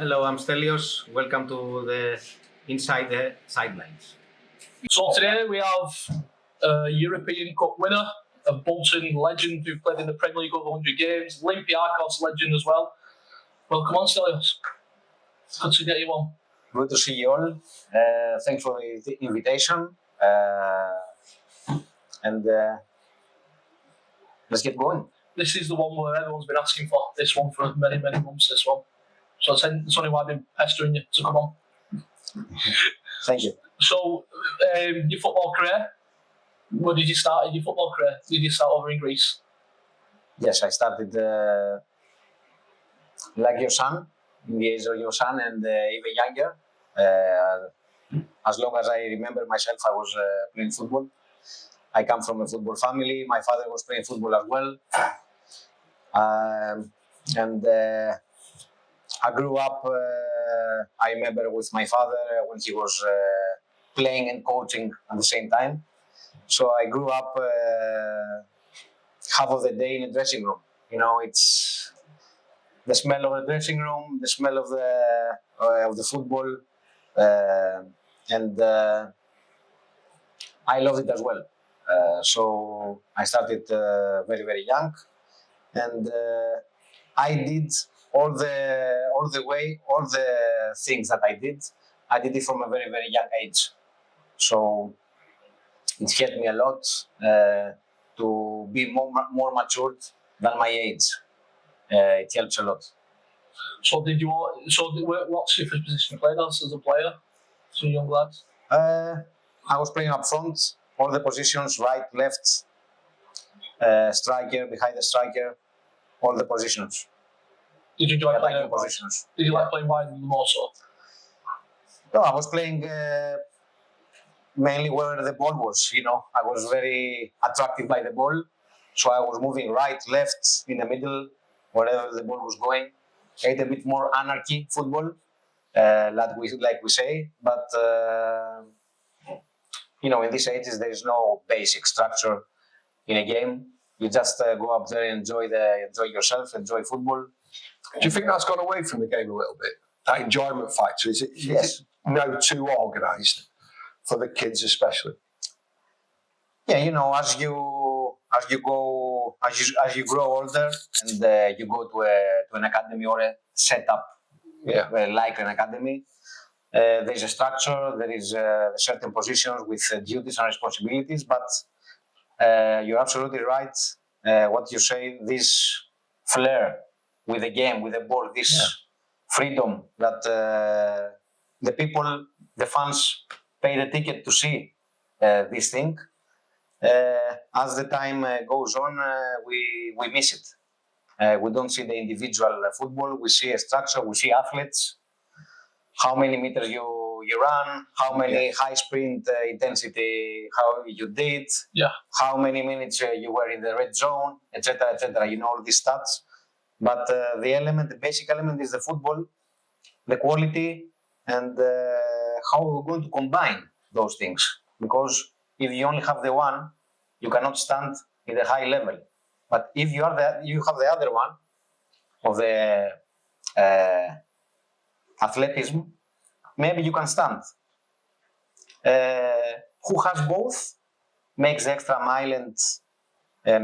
Hello, I'm Stelios. Welcome to the Inside the Sidelines. So today we have a European Cup winner, a Bolton legend who played in the Premier League over 100 games, Olympiacos legend as well. Welcome on, Stelios. It's good to get you on. Good to see you all. Thanks for the invitation. And let's get going. This is the one where everyone's been asking for. This one for many, many months, this one. So it's only why I've been pestering you to come on. Thank you. So, your football career, where did you start your football career? Did you start over in Greece? Yes, I started like your son, in the age of your son, and even younger. As long as I remember myself, I was playing football. I come from a football family. My father was playing football as well. And I grew up, I remember, with my father when he was playing and coaching at the same time. So I grew up half of the day in a dressing room. You know, it's the smell of the dressing room, the smell of the football, and I loved it as well. So I started very, very young, and I did all the things that I did it from a very, very young age. So it helped me a lot to be more matured than my age. It helps a lot. So what's your first position you played as a player? So young lads? I was playing up front, all the positions, right, left, striker, behind the striker, all the positions. Did you enjoy playing positions? Did you like playing wide more so? No, I was playing mainly where the ball was. You know, I was very attracted by the ball, so I was moving right, left, in the middle, wherever the ball was going. A bit more anarchy football, like we say. But you know, in these ages, there is no basic structure in a game. You just go up there and enjoy yourself, enjoy football. Do you think that's gone away from the game a little bit? That enjoyment factor, is it now too organised for the kids especially? Yeah, you know, as you grow older and you go to an academy or a setup, like an academy, there's a structure, there is certain positions with duties and responsibilities. But you're absolutely right. What you say, this flair with the game, with the ball, this freedom that the people, the fans, pay the ticket to see this thing. As the time goes on, we miss it. We don't see the individual football. We see a structure. We see athletes. How many meters you run? How many high sprint intensity? How you did? Yeah. How many minutes you were in the red zone, etc., etc. You know all these stats. But the basic element is the football, the quality, and how we're going to combine those things. Because if you only have the one, you cannot stand in the high level. But if you have the other one of the athleticism, maybe you can stand. Who has both makes the extra mile and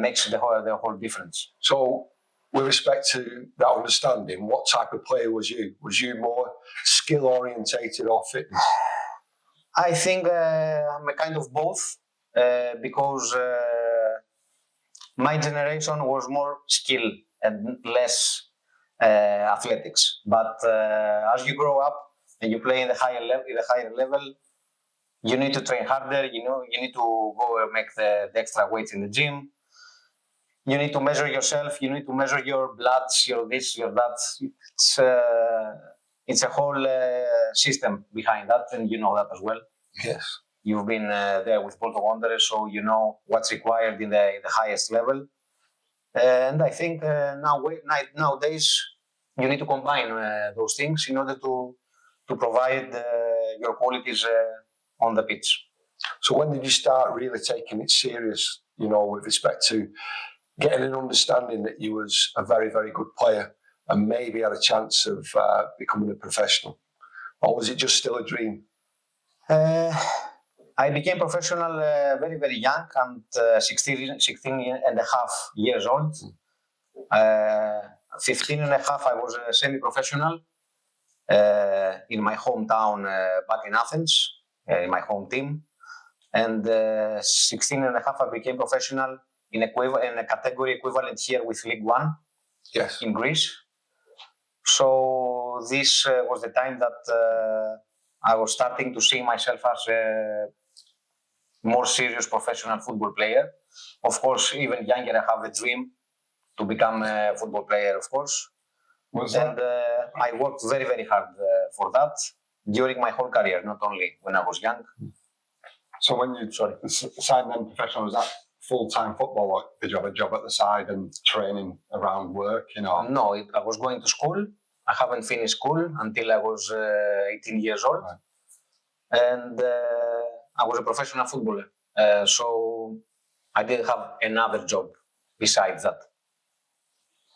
makes the whole difference. So, with respect to that understanding, what type of player was you? Was you more skill orientated or fitness? I think I'm a kind of both, because my generation was more skill and less athletics. But as you grow up and you play in the higher level, you need to train harder. You know, you need to go and make the extra weights in the gym. You need to measure yourself. You need to measure your bloods, your this, your that. It's a whole system behind that, and you know that as well. Yes. You've been there with Bolton Wanderers, so you know what's required in the highest level. And I think nowadays you need to combine those things in order to provide your qualities on the pitch. So when did you start really taking it serious, you know, with respect to getting an understanding that you was a very, very good player and maybe had a chance of becoming a professional? Or was it just still a dream? I became professional very, very young, and 16 and a half years old. 15 and a half, I was a semi-professional in my hometown back in Athens, in my home team. And 16 and a half, I became professional in a category equivalent here with League One in Greece. So this was the time that I was starting to see myself as a more serious professional football player. Of course, even younger, I have a dream to become a football player, of course. And I worked very, very hard for that during my whole career, not only when I was young. So when you signed then professional, was that full-time football, or did you have a job at the side and training around work? No, I was going to school. I haven't finished school until I was 18 years old. Right. And I was a professional footballer. So I didn't have another job besides that.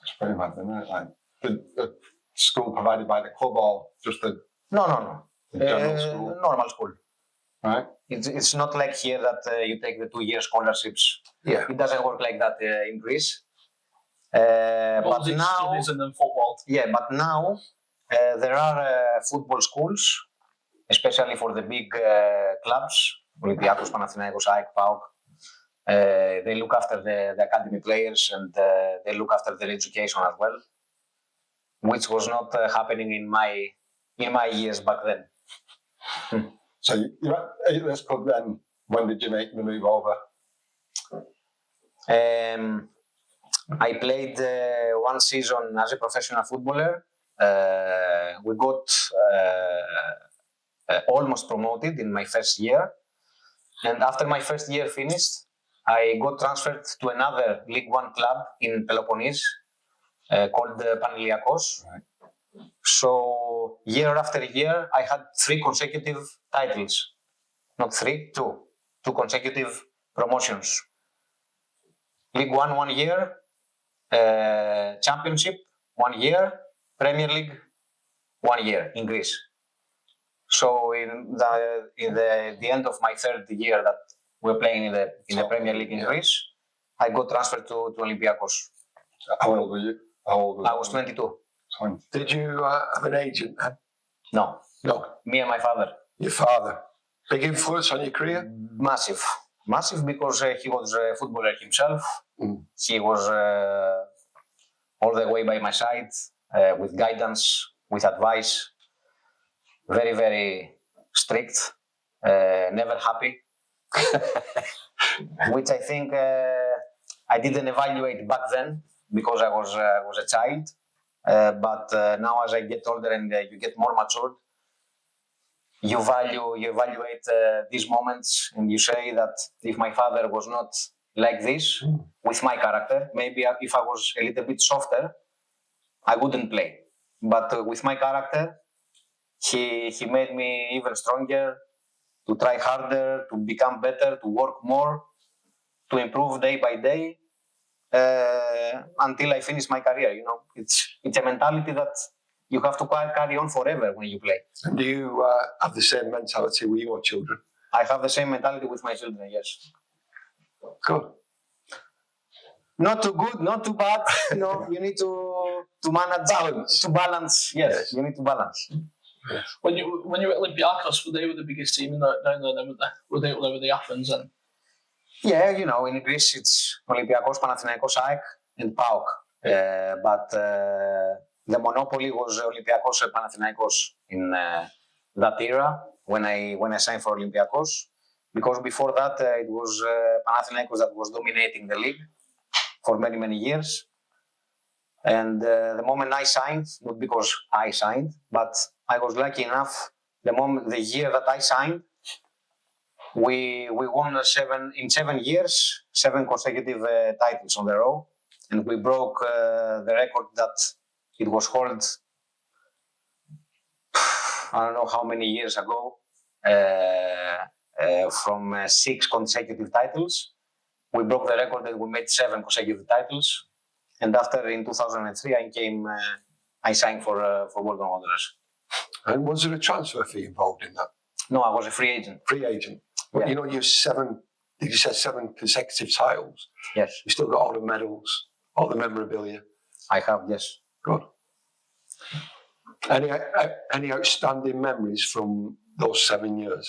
It's pretty mad, isn't it? Like the school provided by the club, or just the... No. General school? Normal school. Right. It's not like here that you take the 2-year scholarships. Yeah. It doesn't work like that in Greece. But now, studies and then football. Yeah, but now there are football schools, especially for the big clubs, Olympiacos, Panathinaikos, AEK, PAOK. They look after the academy players, and they look after their education as well, which was not happening in my years back then. So you're at this club then. When did you make the move over? I played one season as a professional footballer. We got almost promoted in my first year. And after my first year finished, I got transferred to another League One club in Peloponnese called Olympiacos. Right. So year after year, I had 3 consecutive titles. Not 3, 2. 2 consecutive promotions. League One 1 year, Championship 1 year, Premier League 1 year in Greece. So in the end of my 3rd year that we're playing in the Premier League in Greece, I got transferred to Olympiacos. How old were you? I was 22. Did you have an agent then? No. Me and my father. Your father. Big influence on your career? Massive because he was a footballer himself. He was all the way by my side with guidance, with advice. Very, very strict, never happy. Which I think I didn't evaluate back then because I was a child. But now as I get older and you get more matured, you evaluate these moments, and you say that if my father was not like this with my character, maybe if I was a little bit softer, I wouldn't play. But with my character, he made me even stronger, to try harder, to become better, to work more, to improve day by day until I finish my career. It's a mentality that you have to carry on forever when you play. And do you have the same mentality with your children? I have the same mentality with my children, yes. Good. Not too good, not too bad. You need to manage balance. To balance. Yes, you need to balance. Yes. When you were at Olympiacos, they were the biggest team down there, weren't they? Were they up there with the Athens then? Yeah, in Greece it's Olympiakos, Panathinaikos, AEK, and PAOK. But the monopoly was Olympiakos and Panathinaikos in that era when I signed for Olympiakos. Because before that it was Panathinaikos that was dominating the league for many, many years. And the moment I signed, not because I signed, but I was lucky enough, the year that I signed, we won 7 years, 7 consecutive titles on the row. And we broke the record that it was held, I don't know how many years ago, from 6 consecutive titles. We broke the record and we made 7 consecutive titles. And after, in 2003, I came I signed for Bolton Wanderers. And was there a transfer fee involved in that? No, I was a free agent. Free agent. But Yeah. you know, you said 7 consecutive titles. Yes, You still got all the medals, all the memorabilia. I have. Yes. Good. Any outstanding memories from those 7 years?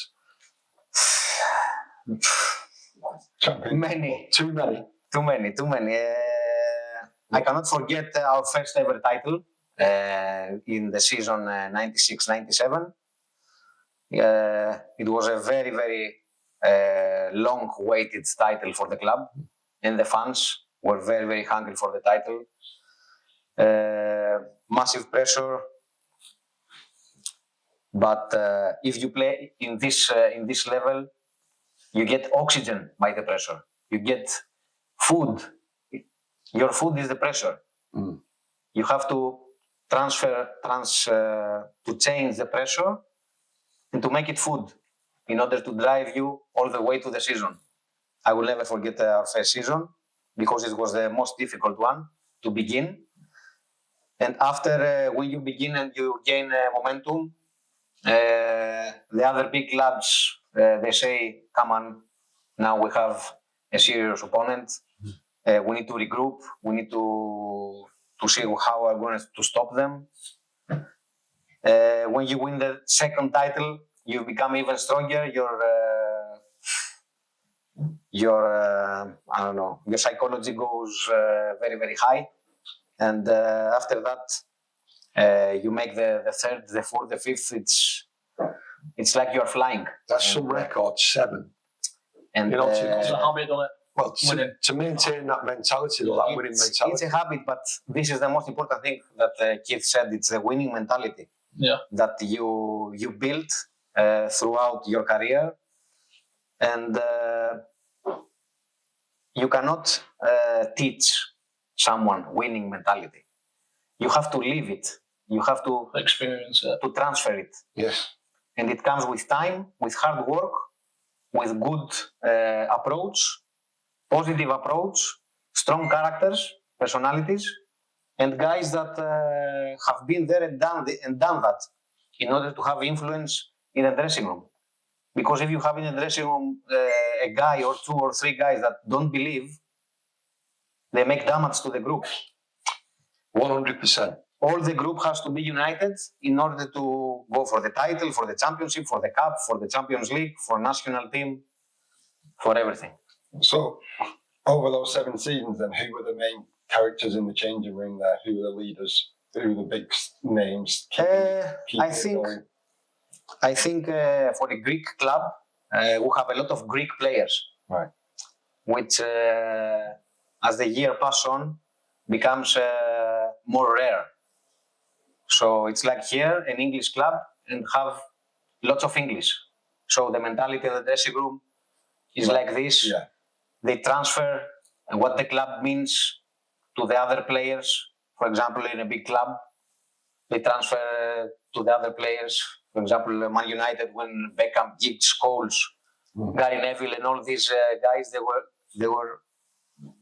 Many. Too many. Too many. I cannot forget our first ever title in the season 96-97. It was a very, very long-awaited title for the club, and the fans were very, very hungry for the title. Massive pressure, but if you play in this level, you get oxygen by the pressure. You get food. Your food is the pressure. Mm. You have to to change the pressure and to make it food in order to drive you all the way to the season. I will never forget our first season because it was the most difficult one to begin. And after when you begin and you gain momentum, the other big clubs, they say, come on, now we have a serious opponent. We need to regroup. We need to see how we're going to stop them. When you win the second title, you become even stronger. Your psychology goes very, very high. And after that, you make the third, the fourth, the fifth. It's like you're flying. That's some record, 7. And It's a habit, doesn't it? Well, to maintain that mentality, that winning mentality. It's a habit, but this is the most important thing that Keith said. It's the winning mentality that you build throughout your career, and you cannot teach someone winning mentality. You have to live it. You have to experience it, to transfer it. Yes. And it comes with time, with hard work, with good approach, positive approach, strong characters, personalities, and guys that have been there and done that in order to have influence in the dressing room. Because if you have in the dressing room a guy or 2 or 3 guys that don't believe, they make damage to the group. 100%. All the group has to be united in order to go for the title, for the championship, for the cup, for the Champions League, for national team, for everything. So, over those 7 seasons, then, who were the main characters in the changing room there? Who were the leaders? Who were the big names? I think for a Greek club, we have a lot of Greek players, right? Which, as the year passes on, becomes more rare. So it's like here, an English club, and have lots of English. So the mentality of the dressing room is like this. Yeah. They transfer what the club means to the other players. For example, in a big club, they transfer to the other players. For example, Man United, when Beckham, Giggs, Scholes, Gary Neville, and all these guys, they were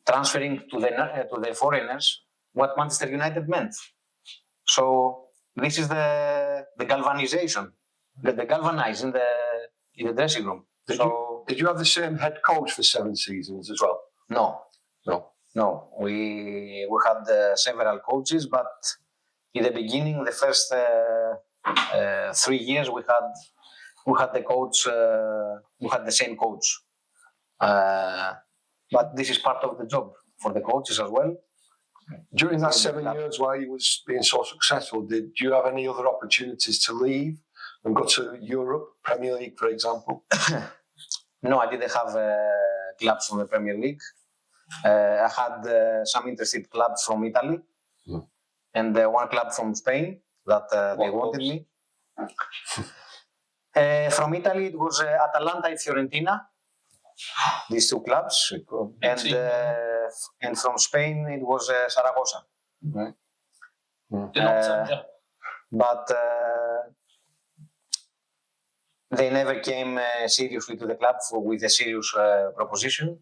transferring to the foreigners what Manchester United meant. So this is the galvanization, the galvanize in the dressing room. Did you have the same head coach for 7 seasons as well? No. We had several coaches, but in the beginning, the first 3 years, we had the coach. We had the same coach. But this is part of the job for the coaches as well. During that 7 years while he was being so successful, did you have any other opportunities to leave and go to Europe, Premier League, for example? No, I didn't have clubs from the Premier League. I had some interested clubs from Italy and one club from Spain that they wanted me. From Italy, it was Atalanta and Fiorentina, these 2 clubs. And from Spain, it was Zaragoza. Right. But they never came seriously to the club with a serious proposition.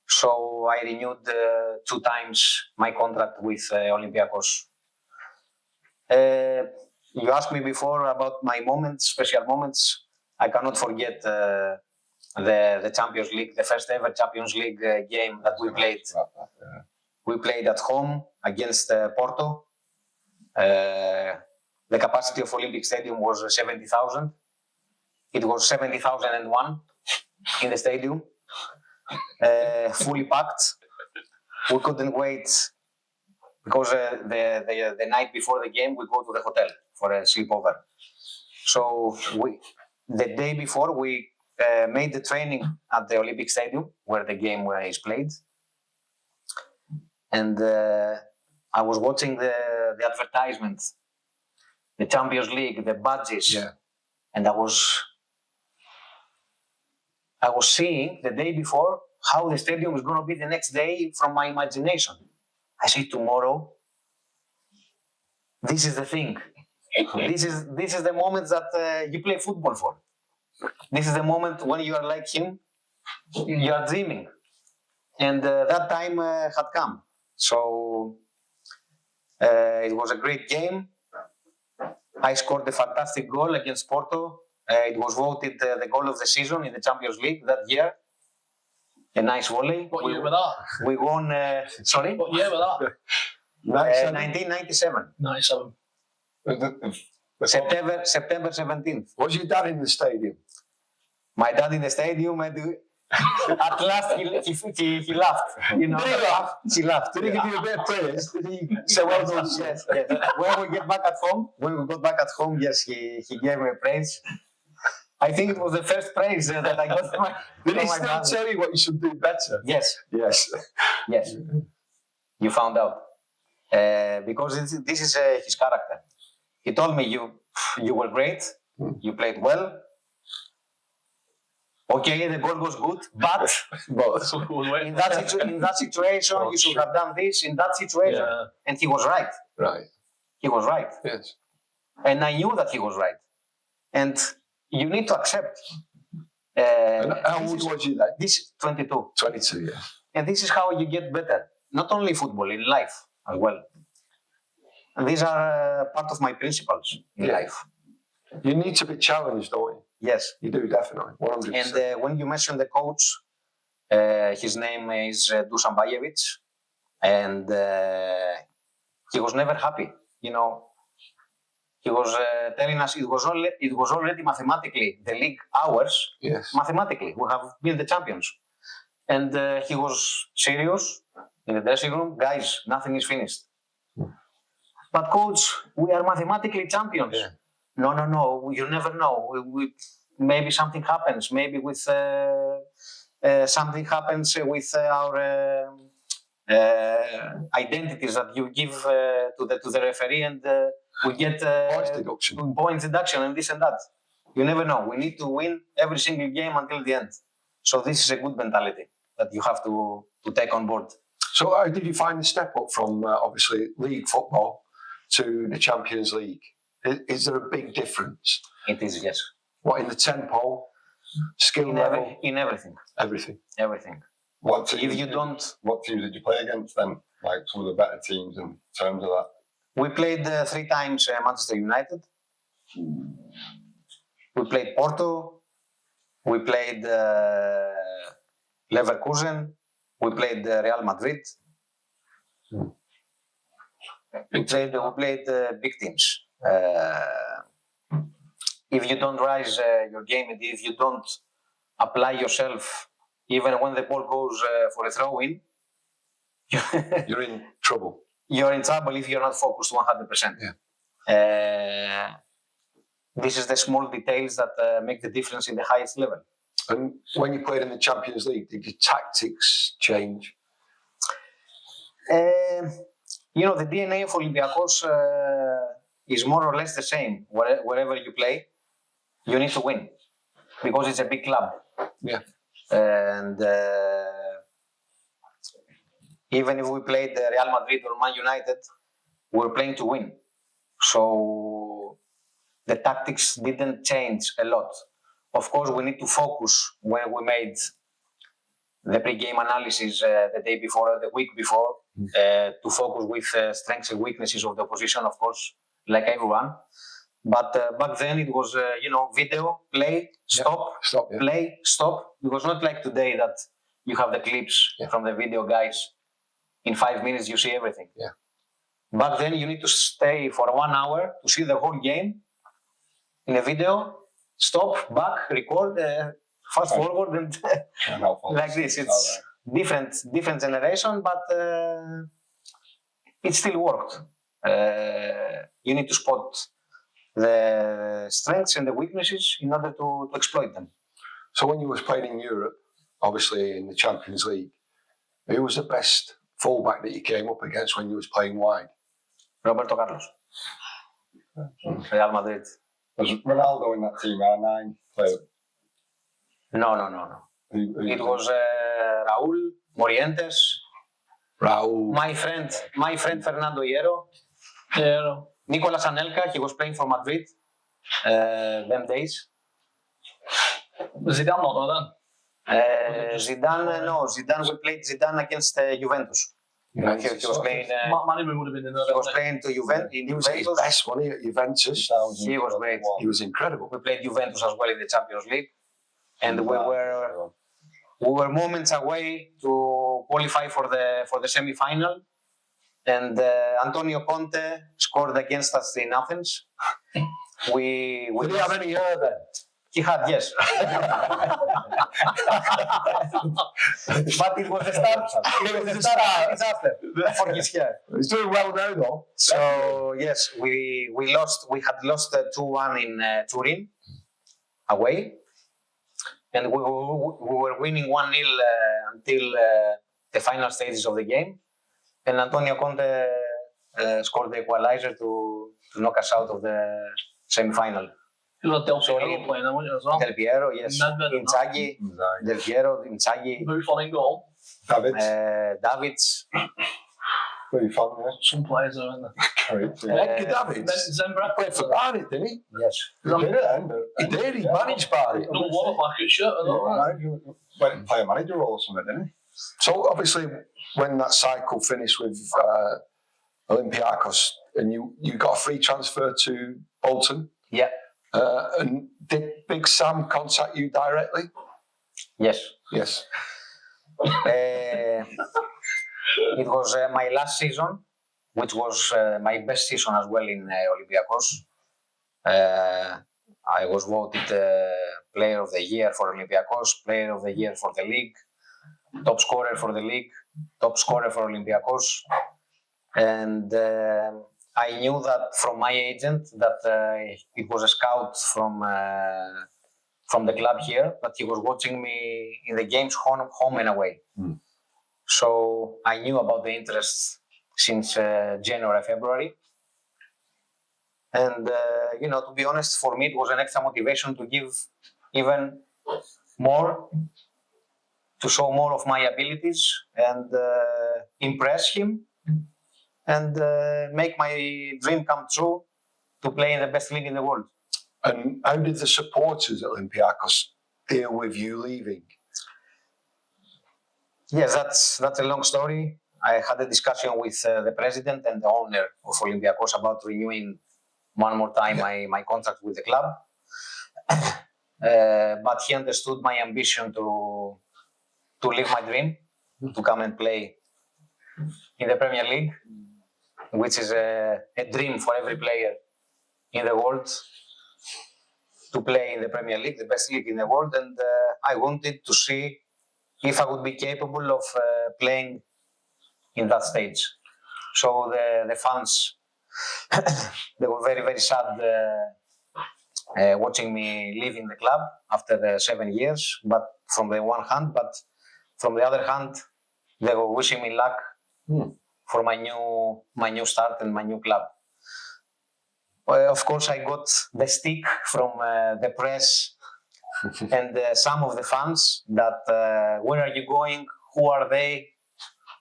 So I renewed 2 times my contract with Olympiacos. You asked me before about my moments, special moments. I cannot forget the Champions League, the first ever Champions League game that we played. We played at home against Porto. The capacity of Olympic Stadium was 70,000. It was 70,001 in the stadium, fully packed. We couldn't wait because the night before the game we go to the hotel for a sleepover. So the day before we made the training at the Olympic Stadium where the game is played, and I was watching the advertisement, the Champions League, the badges, and I was seeing the day before how the stadium is going to be the next day from my imagination. I say tomorrow, this is the thing. This is the moment that you play football for. This is the moment when you are like him, you are dreaming. And that time had come. So it was a great game. I scored a fantastic goal against Porto. It was voted the goal of the season in the Champions League that year. A nice volley. What year was that? We won. Sorry? What year was that? 1997. 97. September 17th. Was your dad in the stadium? My dad in the stadium, and at last he laughed. You know, Did he laugh? He laughed. Did he give you a bit of praise? Did he So well done. Yes, yes. When we got back at home, yes, he gave me a praise. I think it was the first praise that I got from my. Did he from my still dad. tell you what you should do better? Yes, Yes. yes. You found out because this is his character. He told me you were great, you played well. Okay, the goal was good, but in that situation you should have done this. In that situation, and he was right. Right. He was right, Yes. and I knew that he was right. And you need to accept. And how old was you then? This 22, 22, yeah. and this is how you get better. Not only football, in life as well. And these are part of my principles in life. You need to be challenged, don't you? Yes. You do, definitely. 100%. And when you mention the coach, his name is Dusan Bajevic, and he was never happy. You know, he was telling us it was already mathematically the league ours. Yes. Mathematically, we have been the champions, and he was serious in the dressing room. Guys, nothing is finished. But coach, we are mathematically champions. Yeah. No. You never know. Maybe something happens. Maybe with something happens with our identities that you give to the referee, and we get points deduction and this and that. You never know. We need to win every single game until the end. So this is a good mentality that you have to take on board. So how did you find the step up from obviously league football to the Champions League? Is there a big difference? It is, yes. What, in the tempo, skill level? In everything. Everything. Everything. What teams did you play against then? Like some of the better teams in terms of that? We played 3 times Manchester United. We played Porto. We played Leverkusen. We played Real Madrid. We played big teams. If you don't rise your game, and if you don't apply yourself, even when the ball goes for a throw-in, You're in trouble. You're in trouble if you're not focused 100%. Yeah. This is the small details that make the difference in the highest level. And when you played in the Champions League, did your tactics change? You know, the DNA of Olympiacos is more or less the same. Wherever you play, you need to win because it's a big club. Yeah. And even if we played Real Madrid or Man United, we're playing to win. So the tactics didn't change a lot. Of course, we need to focus when we made the pre-game analysis the day before or the week before to focus with strengths and weaknesses of the opposition, of course, like everyone. But back then it was, video, play, stop, Stop. Yeah. play, stop. It was not like today that you have the clips from the video guys. In 5 minutes you see everything. Yeah. Back then you need to stay for 1 hour to see the whole game in a video, stop, back, record, fast forward, and like this. It's different generation, but it still worked. You need to spot the strengths and the weaknesses in order to exploit them. So when you was playing in Europe, obviously in the Champions League, who was the best fullback that you came up against when you was playing wide? Roberto Carlos, Real Madrid. Was Ronaldo in that team, R9 player? No. Who It was Raúl, Morientes, Raúl. my friend Fernando Hierro, Yeah, no. Nicolas Anelka. He was playing for Madrid them days. Was Zidane not there then? Zidane, no. We played Zidane against Juventus. He was playing. Management would have been in there. He was playing to Juventus. He was at his best, wasn't he, at Juventus? He was great. He was incredible. We played Juventus as well in the Champions League, and we were moments away to qualify for the semi-final. And Antonio Conte scored against us in Athens. We Did he have any hair then? He had, yes. But it was the start. It was the start disaster for his hair. He's doing well now, though. So yes, we lost. We had lost 2-1 in Turin away, and we were winning 1-0 until the final stages of the game. And Antonio Conte scored the equalizer to knock us out of the semi-final. You were Del Piero playing then, weren't you, as well? Del Piero, yes. Inzaghi, Del Piero, Inzaghi, Buffon in goal. Davids. Very fun, yeah. Some players there, aren't there? Edgar Davids. Zembra Played for Barnet, didn't he? Yes. He did it then, but He did. He managed Barnet. No water packet shirt, I don't know. went and play a manager role or something, didn't he? So obviously, when that cycle finished with Olympiacos, and you got a free transfer to Bolton. Yeah. And did Big Sam contact you directly? Yes. Yes. It was my last season, which was my best season as well in Olympiacos. I was voted Player of the Year for Olympiacos, Player of the Year for the league, top scorer for the league, top scorer for Olympiacos. And I knew that from my agent that it was a scout from the club here, but he was watching me in the games home and away. Mm. So I knew about the interest since January, February. And, to be honest, for me, it was an extra motivation to give even more, to show more of my abilities and impress him and make my dream come true to play in the best league in the world. And how did the supporters at Olympiacos deal with you leaving? Yes, that's a long story. I had a discussion with the president and the owner of Olympiacos about renewing one more time my contract with the club. But he understood my ambition to live my dream, to come and play in the Premier League, which is a dream for every player in the world, to play in the Premier League, the best league in the world. And I wanted to see if I would be capable of playing in that stage. So the fans, they were very, very sad watching me leaving the club after 7 years, but from the one hand, but from the other hand, they were wishing me luck for my new start and my new club. Of course, I got the stick from the press and some of the fans that where are you going? Who are they?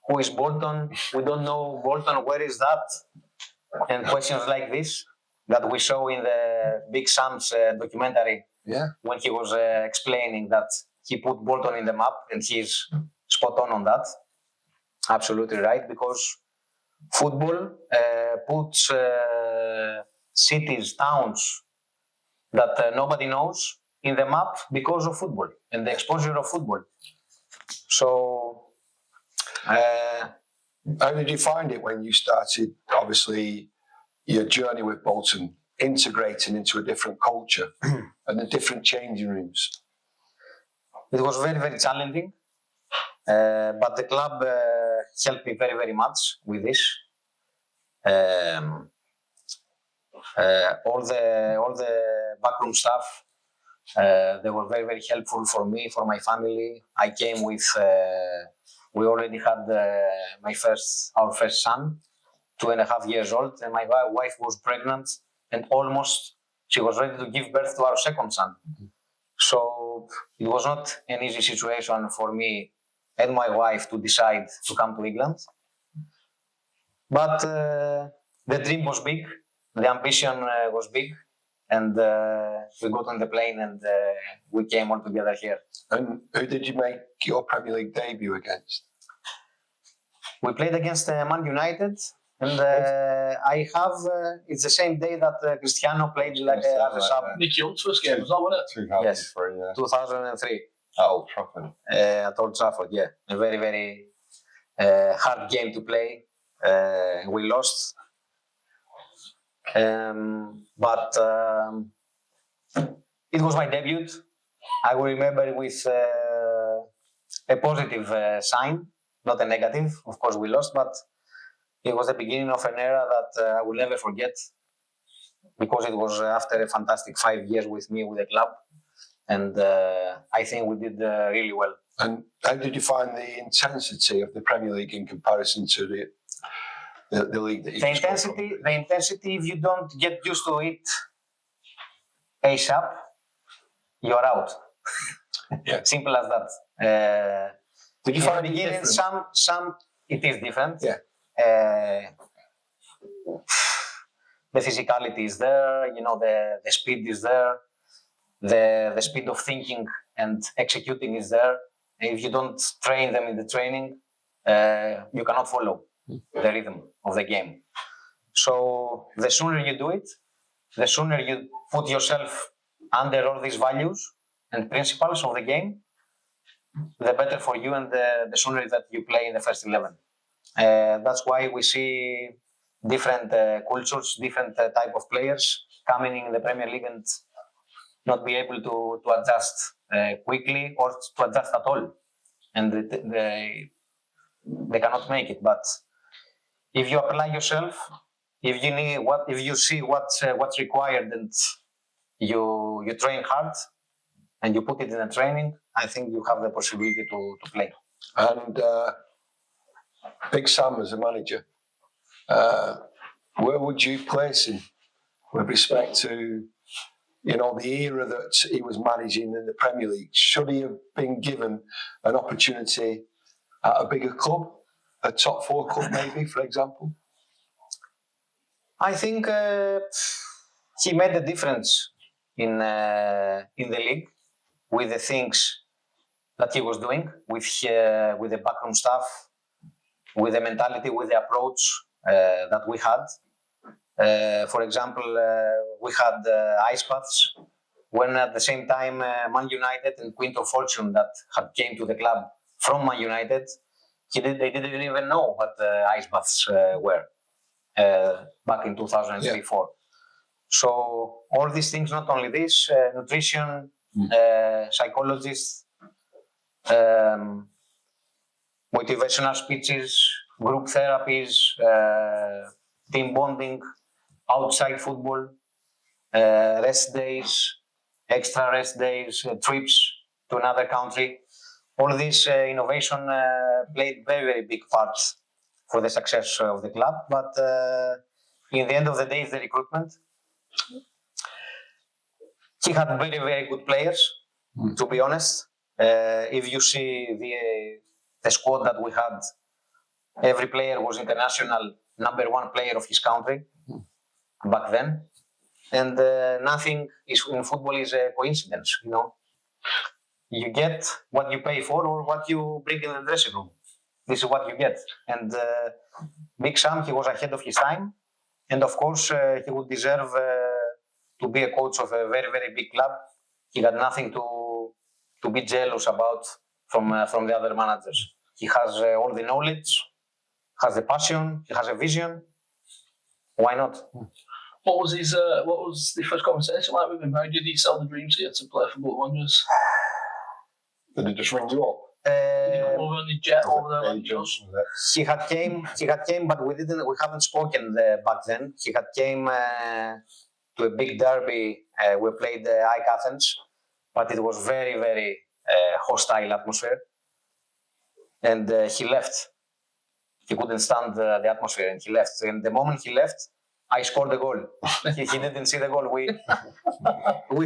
Who is Bolton? We don't know Bolton. Where is that? And questions like this that we saw in the Big Sam's documentary when he was explaining that he put Bolton in the map, and he's spot on that. Absolutely right, because football puts cities, towns that nobody knows in the map because of football and the exposure of football. So, How did you find it when you started, obviously, your journey with Bolton, integrating into a different culture and the different changing rooms? it was very, very challenging, but the club helped me very, very much with this. All the backroom staff, they were very, very helpful for me, for my family. I came with, we already had our first son, 2.5 years old, and my wife was pregnant and almost she was ready to give birth to our second son. So it was not an easy situation for me and my wife to decide to come to England. But the dream was big, the ambition was big, and we got on the plane and we came all together here. And who did you make your Premier League debut against? We played against Man United, and I have, it's the same day that Cristiano played like as a sub. Nick Young's first game, was that, wasn't it? 2003, Yes. yeah. 2003 At Old Trafford. at Old Trafford, yeah. A very, very hard game to play. We lost. But it was my debut. I will remember it with a positive sign, not a negative. Of course, we lost, but it was the beginning of an era that I will never forget, because it was after a fantastic 5 years with me with the club, and I think we did really well. And how did you find the intensity of the Premier League in comparison to the league that you just come from? The intensity, if you don't get used to it ASAP, you're out. Yeah. Simple as that. Did you In find the it beginning, different? some it is different. Yeah. The physicality is there, you know, the speed is there, the speed of thinking and executing is there. If you don't train them in the training, you cannot follow the rhythm of the game. So the sooner you do it, the sooner you put yourself under all these values and principles of the game, the better for you, and the sooner that you play in the first 11. That's why we see different cultures, different type of players coming in the Premier League and not be able to adjust quickly or to adjust at all, and they cannot make it. But if you apply yourself, if you see what's required and you train hard and you put it in a training, I think you have the possibility to play. And Big Sam as a manager, where would you place him with respect to, you know, the era that he was managing in the Premier League? Should he have been given an opportunity at a bigger club, a top 4 club maybe, for example? I think he made a difference in the league with the things that he was doing, with the backroom staff, with the mentality, with the approach that we had. For example, we had ice baths when at the same time Man United and Quinto Fortune that had came to the club from Man United, they didn't even know what ice baths were back in 2003-04. So all these things, not only this, nutrition, psychologists, motivational speeches, group therapies, team bonding, outside football, rest days, extra rest days, trips to another country. All this innovation played very, very big parts for the success of the club. But in the end of the day, it's the recruitment. He had very, very good players, to be honest. If you see the squad that we had, every player was international number 1 player of his country back then. And nothing in football is a coincidence, you know. You get what you pay for or what you bring in the dressing room. This is what you get. And Big Sam, he was ahead of his time. And of course, he would deserve to be a coach of a very, very big club. He had nothing to be jealous about from the other managers. He has all the knowledge, has the passion, he has a vision. Why not? What was the first conversation like with him? How did he sell the dream to you to play for Bolton Wanderers? Did he just ring you up? Did he come over on the jet over there like he does? He had came, but we haven't spoken back then. He had came to a big derby. We played IK Athens, but it was very, very hostile atmosphere. And he left. He couldn't stand the atmosphere, and he left. And the moment he left, I scored the goal. He didn't see the goal. We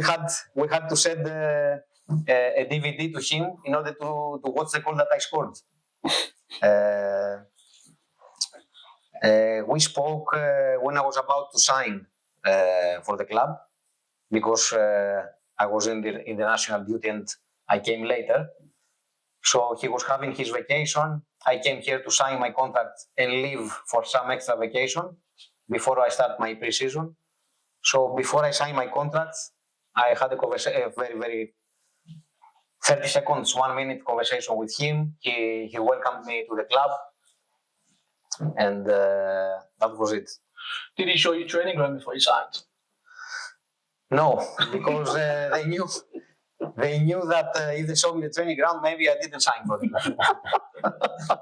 had to send a DVD to him in order to watch the goal that I scored. We spoke when I was about to sign for the club, because I was in the national duty and I came later. So he was having his vacation. I came here to sign my contract and leave for some extra vacation before I start my pre-season. So before I signed my contract, I had a very, very 30 seconds, 1 minute conversation with him. He welcomed me to the club, and that was it. Did he show you training ground before you signed? No, because they knew that if they showed me the training ground, maybe I didn't sign for them.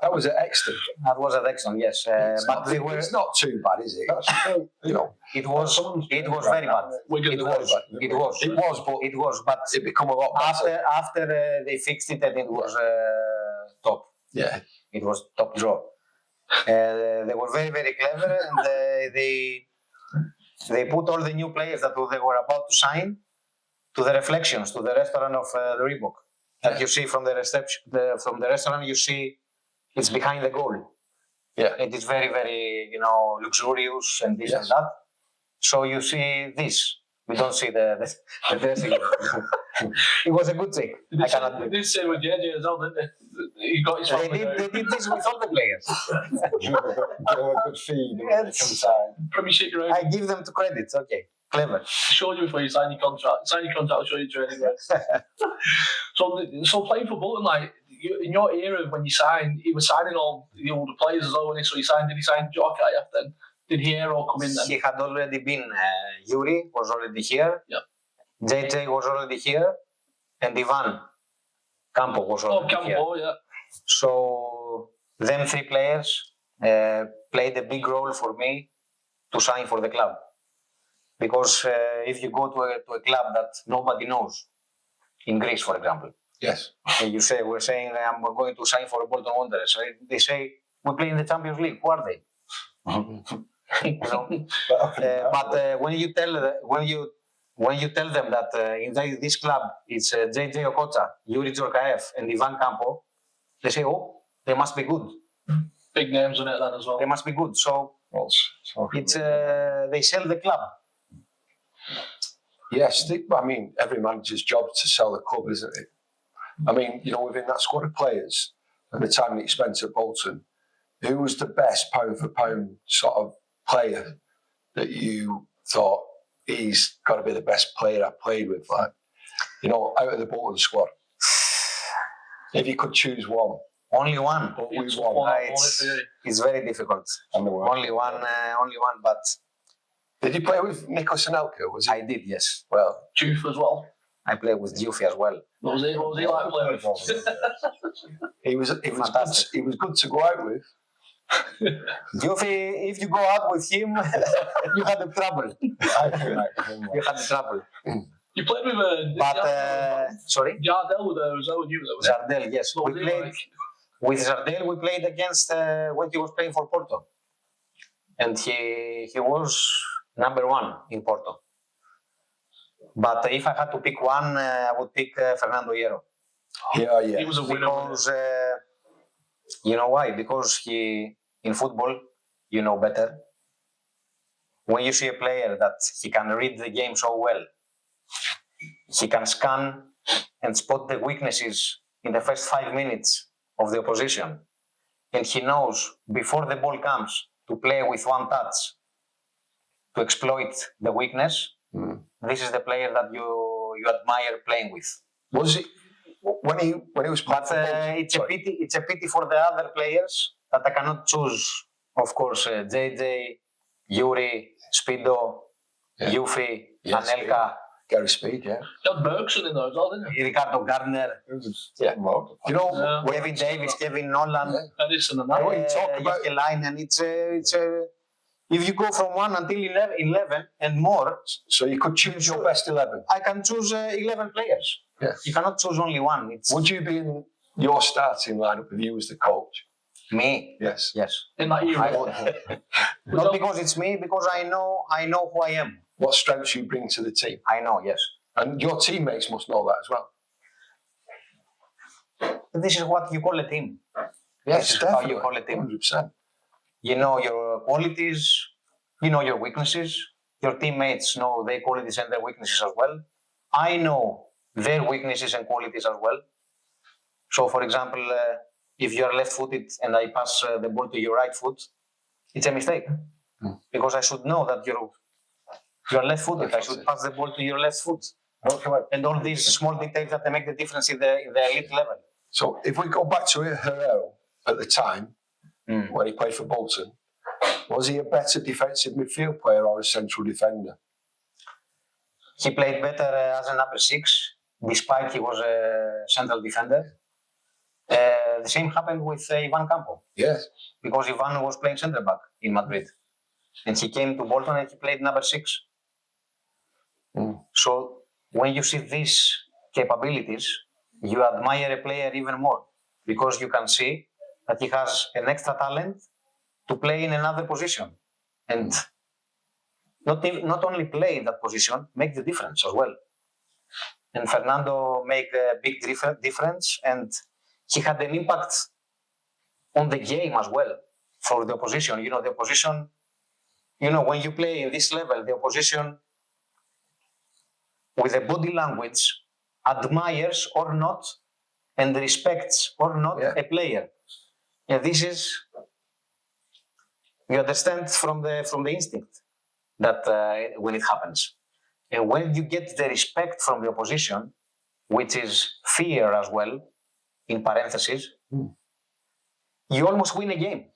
That was at Exton. That was at Exton, yes. But they were. It's not too bad, is it? You know, It was very bad. It was, but it become a lot better. after they fixed it, and it was top. Yeah. It was top draw. They were very, very clever, and they put all the new players that they were about to sign to the reflections, to the restaurant of the Reebok. That you see from the reception, from the restaurant, you see it's behind the goal. Yeah. It is very, very, luxurious and this and that. So you see this. We don't see the dressing. It was a good trick. I cannot. They did say with JJ as well, didn't they? He got his They did this with all the players. Give them a good feed when they come sign. Premiership ground. I give them to credit. Okay, clever. Showed you before you sign your contract. Sign your contract, I'll show you training ground. So playing for Bolton, like in your era when you signed, he was signing all the older players as well. When he signed, did he sign Giannakopoulos then? Did Hero come in then? He had already been. Yuri was already here. Yeah. JJ was already here, and Ivan Campo was already here. Yeah. So them three players played a big role for me to sign for the club. Because if you go to a club that nobody knows, in Greece, for example, Yes. and we're saying I'm going to sign for Bolton Wanderers, right? They say we play in the Champions League. Who are they? But when you tell them that in this club it's JJ Okocha, Yuri Djorkaeff, and Ivan Campo, they say, oh, they must be good. Big names on it then as well. They must be good. So it's they sell the club. Yes, I mean, every manager's job is to sell the club, isn't it? I mean, within that squad of players and the time that you spent at Bolton, who was the best pound for pound sort of player that you thought he's got to be the best player I played with, like, out of the Bolton squad? If you could choose one. Only one. It's very difficult. Only one, but. Did you play with Nikos Anelka? I did, yes. Well, Juve as well. I played with Juve as well. What was he like playing with? he was good to go out with. Juve, if you go out with him, you had the trouble. You had the trouble. You played with sorry? Jardel with Rousseau and you there, was it? Jardel, yes. What was he like? With Jardel, we played against when he was playing for Porto. And he was number one in Porto. But if I had to pick one, I would pick Fernando Hierro. Yeah. He was a winner. Because, you know why? Because in football, you know better. When you see a player that he can read the game so well, he can scan and spot the weaknesses in the first 5 minutes of the opposition. And he knows before the ball comes to play with one touch to exploit the weakness, this is the player that you admire playing with. Was it when he was? But it's a pity for the other players that I cannot choose. Of course, JJ, Yuri, Speedo, Yufi, Anelka, Gary Speed, yeah. You had Bergson in there as well, didn't you? Ricardo Gardner, Yeah. You know, Kevin Davis, Kevin Nolan, Edison and that. What you talk about- Jokelainen. If you go from 1 until 11 and more, so you could choose your best 11. I can choose 11 players. Yeah. You cannot choose only one. It's Would you be in your starting lineup if you was the coach? me. Yes. Yes. In that era. Not because it's me, because I know who I am. What strengths you bring to the team, I know, yes. and your teammates must know that as well. This is what you call a team. Yes, This is how you call a team. 100%. You know your qualities, you know your weaknesses. Your teammates know their qualities and their weaknesses as well. I know their weaknesses and qualities as well. So, for example, if you are left-footed and I pass the ball to your right foot, it's a mistake. Because I should know that you're left-footed. I should pass the ball to your left foot. And all these small details that make the difference in the elite level. So if we go back to Herrero at the time, when he played for Bolton, was he a better defensive midfield player or a central defender? He played better as a number 6, despite he was a central defender. The same happened with Ivan Campo, Yes. because Ivan was playing centre back in Madrid. And he came to Bolton and he played number 6. So when you see these capabilities, you admire a player even more, because you can see that he has an extra talent to play in another position. And not only play in that position, make the difference as well. And Fernando made a big difference, and he had an impact on the game as well for the opposition. You know, the opposition, when you play in this level, the opposition with a body language admires or not and respects or not a player. And this is, you understand from the instinct that when it happens. And when you get the respect from the opposition, which is fear as well, in parentheses, you almost win a game.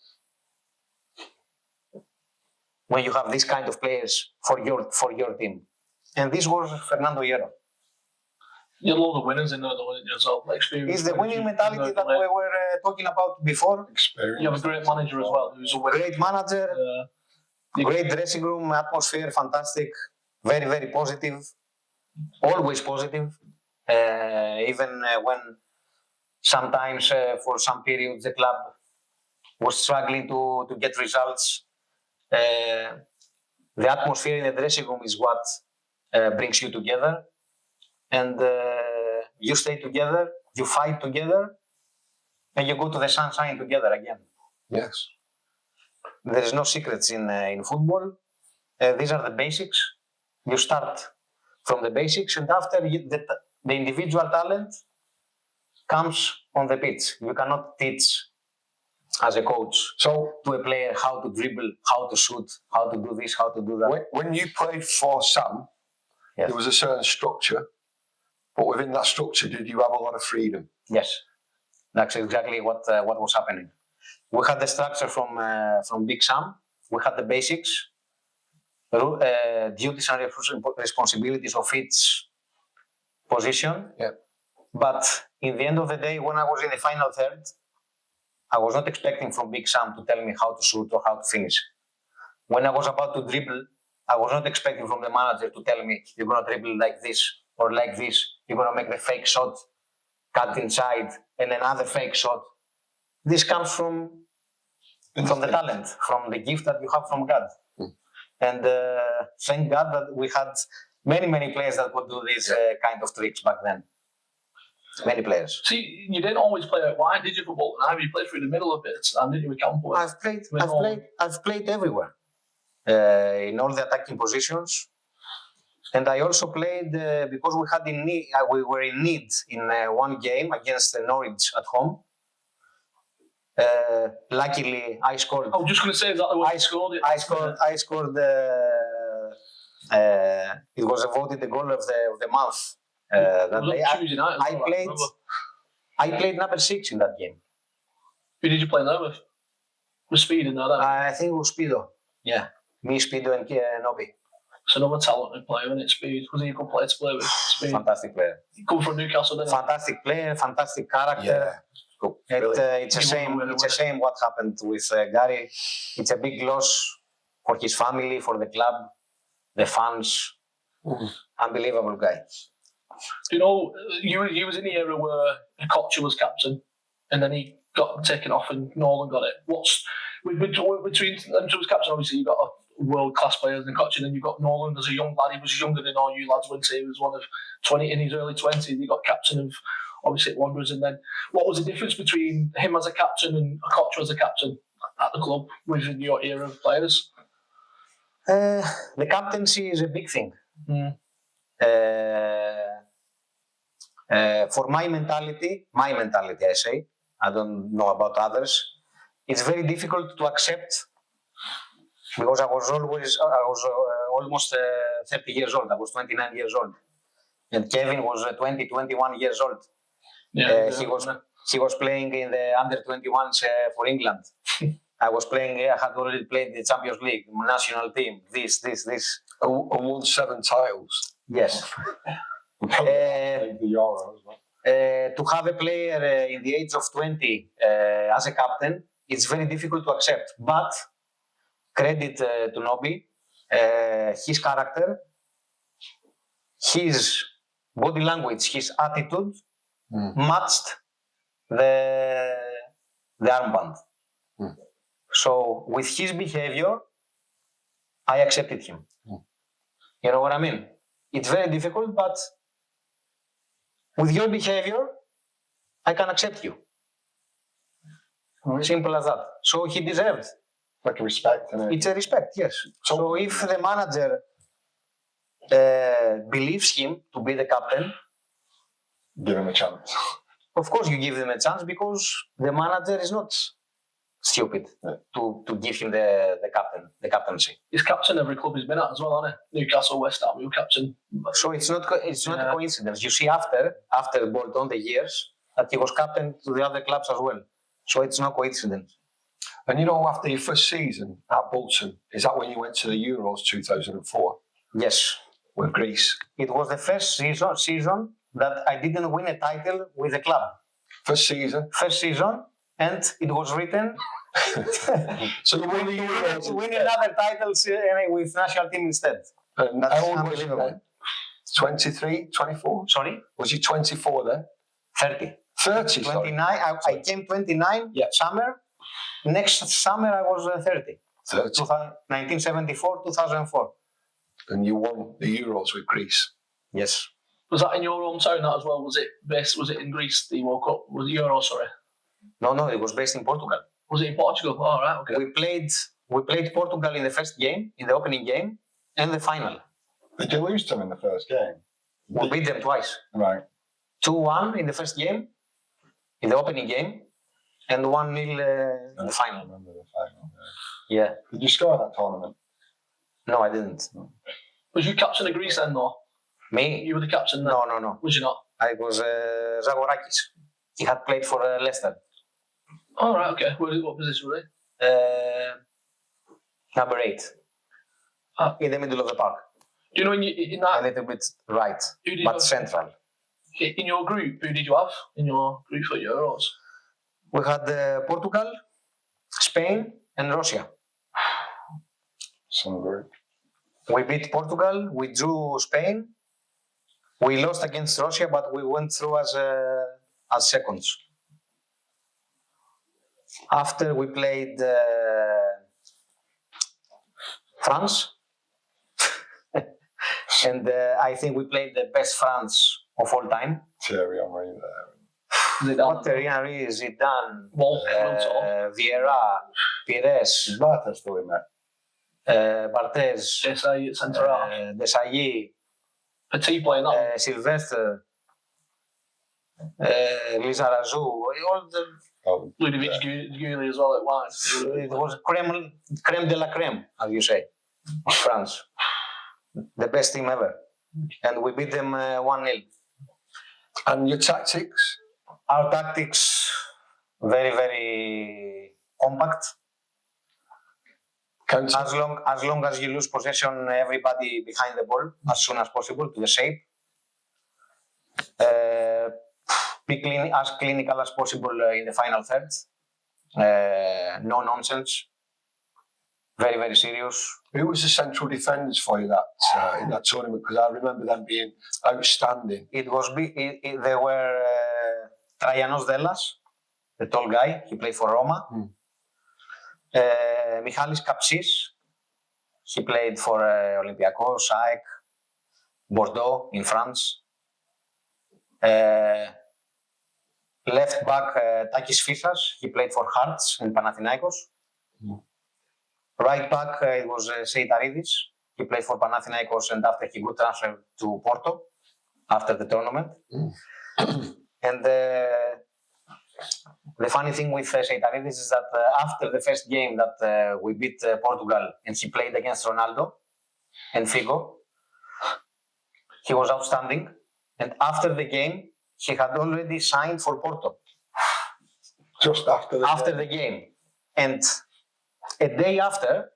When you have this kind of players for your team. And this was Fernando Hierro. You had a lot of winners in there, though, didn't you? So, experience. It's the winning mentality that we were talking about before. Experience. You have a great manager as well, who's a winner. Great manager, great dressing room atmosphere, fantastic, very, very positive, always positive. Even when sometimes for some periods the club was struggling to get results, the atmosphere in the dressing room is what brings you together. And you stay together, you fight together, and you go to the sunshine together again. Yes. There is no secrets in football. These are the basics. You start from the basics, and after the individual talent comes on the pitch. You cannot teach as a coach to a player how to dribble, how to shoot, how to do this, how to do that. When you played for Sam, Yes. there was a certain structure, but within that structure, did you have a lot of freedom? Yes, that's exactly what was happening. We had the structure from Big Sam. We had the basics, duties and responsibilities of each position. Yeah. But in the end of the day, when I was in the final third, I was not expecting from Big Sam to tell me how to shoot or how to finish. When I was about to dribble, I was not expecting from the manager to tell me, you're going to dribble like this or like this. You're going to make the fake shot, cut inside, and another fake shot. This comes from the talent, from the gift that you have from God. And thank God that we had many players that could do these kind of tricks back then. Many players. See, you didn't always play out wide, did you, for Bolton? You played through the middle a bit, and didn't you, with Campo? I've played everywhere, in all the attacking positions, and I also played because we were in need in one game against Norwich at home. Luckily, I scored. I was just going to say exactly what I scored. I scored It was voted the goal of the month. It That was day. on Tuesday night. as I well, played. remember. I played number 6 in that game. Who did you play there with? With Speed in there, then? I think it was Speedo. Yeah, me, Speedo, and Nobby. It's another talented player, isn't it? Speed. Was he a good player to play with? Speed. Fantastic player. He come from Newcastle, didn't he? Fantastic player. Fantastic character. Yeah. It's a shame. It's a shame what happened with Gary. It's a big loss for his family, for the club, the fans. Unbelievable guy. You know, you was in the era where Kocher was captain, and then he got taken off, and Nolan got it. What's between them two as captain? Obviously, you got a world-class player in Kocher, and then you got Nolan as a young lad. He was younger than all you lads, when he was one of 20 in his early 20s. He got captain of obviously Wanderers, and then what was the difference between him as a captain and Kocher as a captain at the club within your era of players? The captaincy is a big thing. For my mentality, I say, I don't know about others, it's very difficult to accept because I was almost 30 years old. I was 29 years old. And Kevin was 20, 21 years old. Yeah, he was playing in the under 21s for England. I was playing, I had already played the Champions League, national team, this. And won 7 titles. Yes. The Euro as well. To have a player in the age of 20 as a captain, it's very difficult to accept. But credit to Nobby, his character, his body language, his attitude matched the armband. So with his behavior, I accepted him. You know what I mean? It's very difficult, but with your behavior, I can accept you. Simple as that. So he deserved. Like a respect, isn't it? It's a respect, yes. So if the manager believes him to be the captain, Give him a chance. of course you give him a chance because the manager is not stupid to give him the captaincy. He's captain every club he's been at as well, hasn't he? Newcastle, West Ham, he was captain. So it's not a coincidence. You see after Bolton the years that he was captain to the other clubs as well. So it's no coincidence. And you know, after your first season at Bolton, is that when you went to the Euros 2004 Yes. with Greece? It was the first season that I didn't win a title with the club. First season. First season, and it was written So you won the to Euros. win another title with national team instead. And That's how old was you unbelievable. then? 23, 24? Sorry? Was you 24 then? 30. 30, 29. sorry. I came 29 summer. Next summer I was 30. 30. 1974, 2004. And you won the Euros with Greece. Yes. Was that in your hometown, that as well? Was it in Greece that you woke up? Was it Euro, sorry? No, it was based in Portugal. Was it in Portugal? Oh, right, okay. We played Portugal in the first game, in the opening game, and the final. Did you lose to them in the first game? We beat them twice. Right. 2-1 in the first game, in the opening game, and 1-0 in the I final. remember the final. Yeah. Did you score in that tournament? No, I didn't. Was you captain of Greece then, though? Me? You were the captain then? No. Was you not? I was Zagorakis. He had played for Leicester. Oh, right, okay. What position were they? Number 8. In the middle of the park. Do you know in A that, little bit right, who did you but have, central. in your group, who did you have in your group for Euros? We had Portugal, Spain, and Russia. Some group. We beat Portugal, we drew Spain, we lost against Russia, but we went through as seconds. After we played France, and I think we played the best France of all time. Thierry Henry there. Zidane. What Henry, Zidane, Walter, Vieira, Pires, Barthez still in there. Barthez, Desai at centre half. Desailly, Petit playing that. Sylvestre, Lizarazu, all the. Oh, Ludovic Gulli as well at wide. It was creme de la creme, as you say, France. the best team ever. And we beat them 1-0. And your tactics? Our tactics, very, very compact. As long as you lose possession, everybody behind the ball as soon as possible to the shape. Be as clinical as possible in the final third. No nonsense. Very, very serious. Who was the central defenders for you in that tournament? Because I remember them being outstanding. There were Traianos Dellas, the tall guy. He played for Roma. Michalis Kapsis. He played for Olympiacos, AEK, Bordeaux in France. Left back Takis Fissas. He played for Hearts and Panathinaikos. Right back, it was Seitaridis. He played for Panathinaikos and after he got transferred to Porto after the tournament. And the funny thing with Seitaridis is that after the first game that we beat Portugal and he played against Ronaldo and Figo, he was outstanding. And after the game, he had already signed for Porto. Just after the game. And a day after,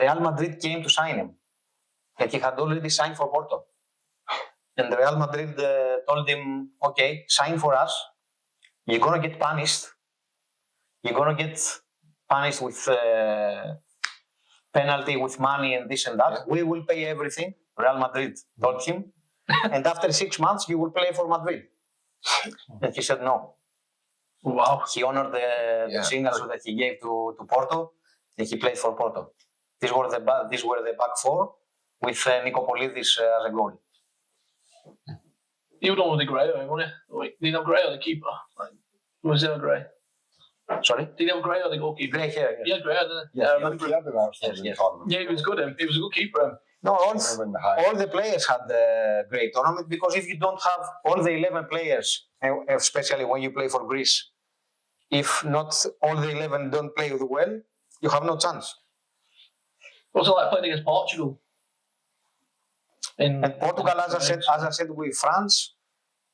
Real Madrid came to sign him. And he had already signed for Porto. And Real Madrid told him, okay, sign for us. You're going to get punished. You're going to get punished with penalty, with money and this and that. Yeah. We will pay everything, Real Madrid told him. And after 6 months, you will play for Madrid. And he said no. Wow. He honored the signature that he gave to Porto, and he played for Porto. These were the back four with Nicopolidis as a goal. You were on the grey, wasn't you? Like, did he have grey on the keeper? Like, was there grey? Sorry? Did he have grey on the goalkeeper? Grey hair. Yeah, grey hair, didn't he? Yeah, I remember. Yeah, he was good. He was a good keeper. No, all the players had a great tournament because if you don't have all the 11 players, especially when you play for Greece, if not all the 11 don't play well, you have no chance. What's it like playing against Portugal? And Portugal, as I said with France,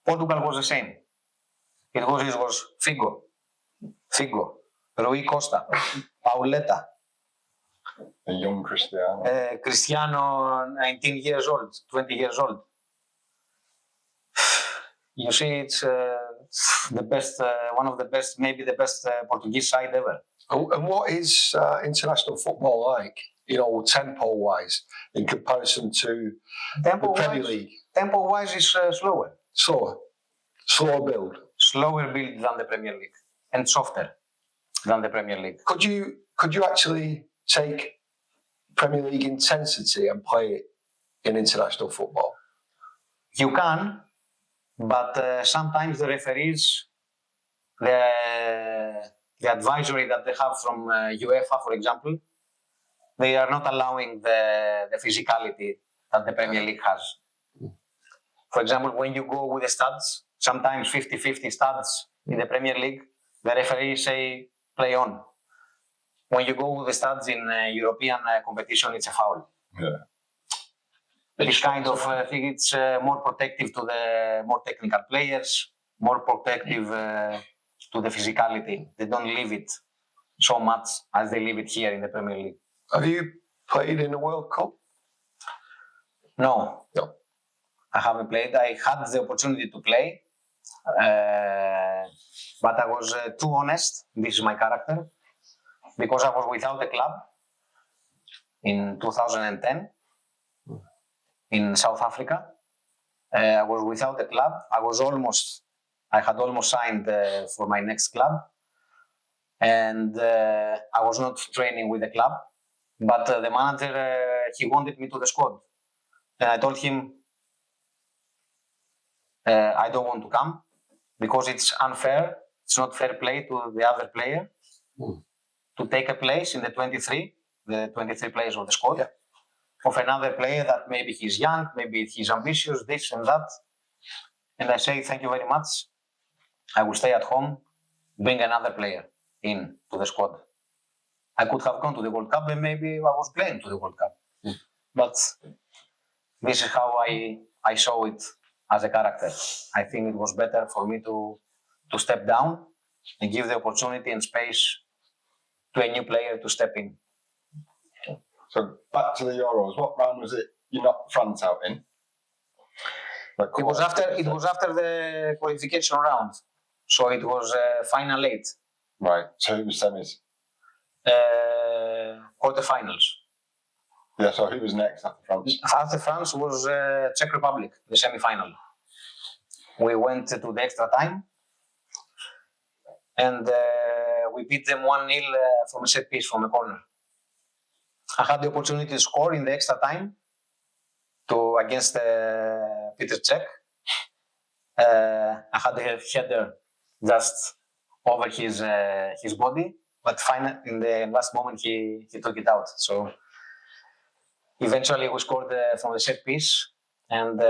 Portugal was the same. It was Figo, Rui Costa, Pauleta. A young Cristiano. Cristiano, 19 years old, 20 years old. You see, it's the best, one of the best, maybe the best Portuguese side ever. And what is international football like, tempo-wise, in comparison to the Premier League? Tempo-wise is slower. Slower build. Slower build than the Premier League, and softer than the Premier League. Could you actually take Premier League intensity and play it in international football? You can, but sometimes the referees, the advisory that they have from UEFA, for example, they are not allowing the physicality that the Premier League has. For example, when you go with the stats, sometimes 50-50 stats in the Premier League, the referees say play on. When you go with the stats in European competition, it's a foul. Yeah. This kind of thing, it's more protective to the more technical players, more protective to the physicality. They don't leave it so much as they leave it here in the Premier League. Have you played in the World Cup? No. I haven't played. I had the opportunity to play, but I was too honest. This is my character. Because I was without a club in 2010 in South Africa. I was without a club. I had almost signed for my next club. And I was not training with the club. But the manager, he wanted me to the squad. And I told him, I don't want to come because it's unfair. It's not fair play to the other player. To take a place in the 23 players of the squad, of another player that maybe he's young, maybe he's ambitious, this and that. And I say, thank you very much. I will stay at home, bring another player in to the squad. I could have gone to the World Cup and maybe I was playing to the World Cup. But this is how I saw it as a character. I think it was better for me to step down and give the opportunity and space to a new player to step in. So back to the Euros. What round was it you knocked France out in? It was after the qualification round, so it was final 8. Right. So who was semis? Quarterfinals. Yeah. So who was next after France? After France was Czech Republic, the semi-final. We went to the extra time, and we beat them 1-0 from a set piece from a corner. I had the opportunity to score in the extra time against Peter Cech. I had a header just over his body, but finally, in the last moment, he took it out. So eventually, we scored from the set piece, and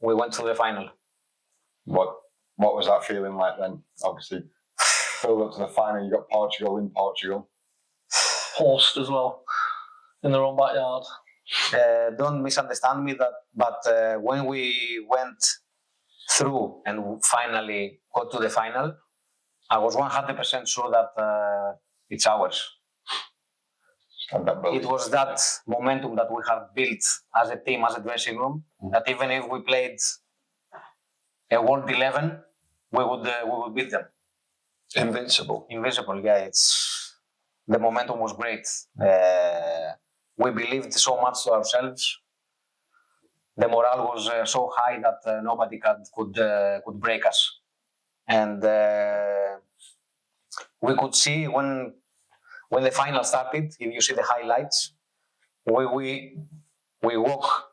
we went to the final. What was that feeling like then? Obviously, filled up to the final. You got Portugal in Portugal. Host as well, in their own backyard. Don't misunderstand me, but when we went through and finally got to the final, I was 100% sure that it's ours. It was that momentum that we have built as a team, as a dressing room, that even if we played a World 11, we would beat them. Invincible. Invincible, yeah. The momentum was great. We believed so much to ourselves. The morale was so high that nobody could break us. And we could see when the final started, if you see the highlights, we walk,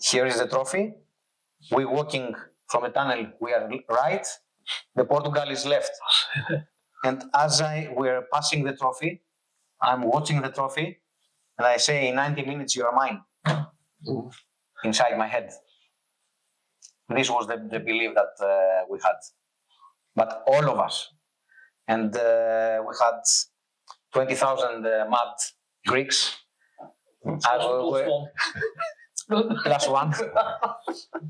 here is the trophy, we walking from a tunnel, we are right, the Portugal is left. And as we're passing the trophy, I'm watching the trophy, and I say, in 90 minutes, you are mine. Inside my head. This was the belief that we had. But all of us. And we had 20,000 mad Greeks. Plus one.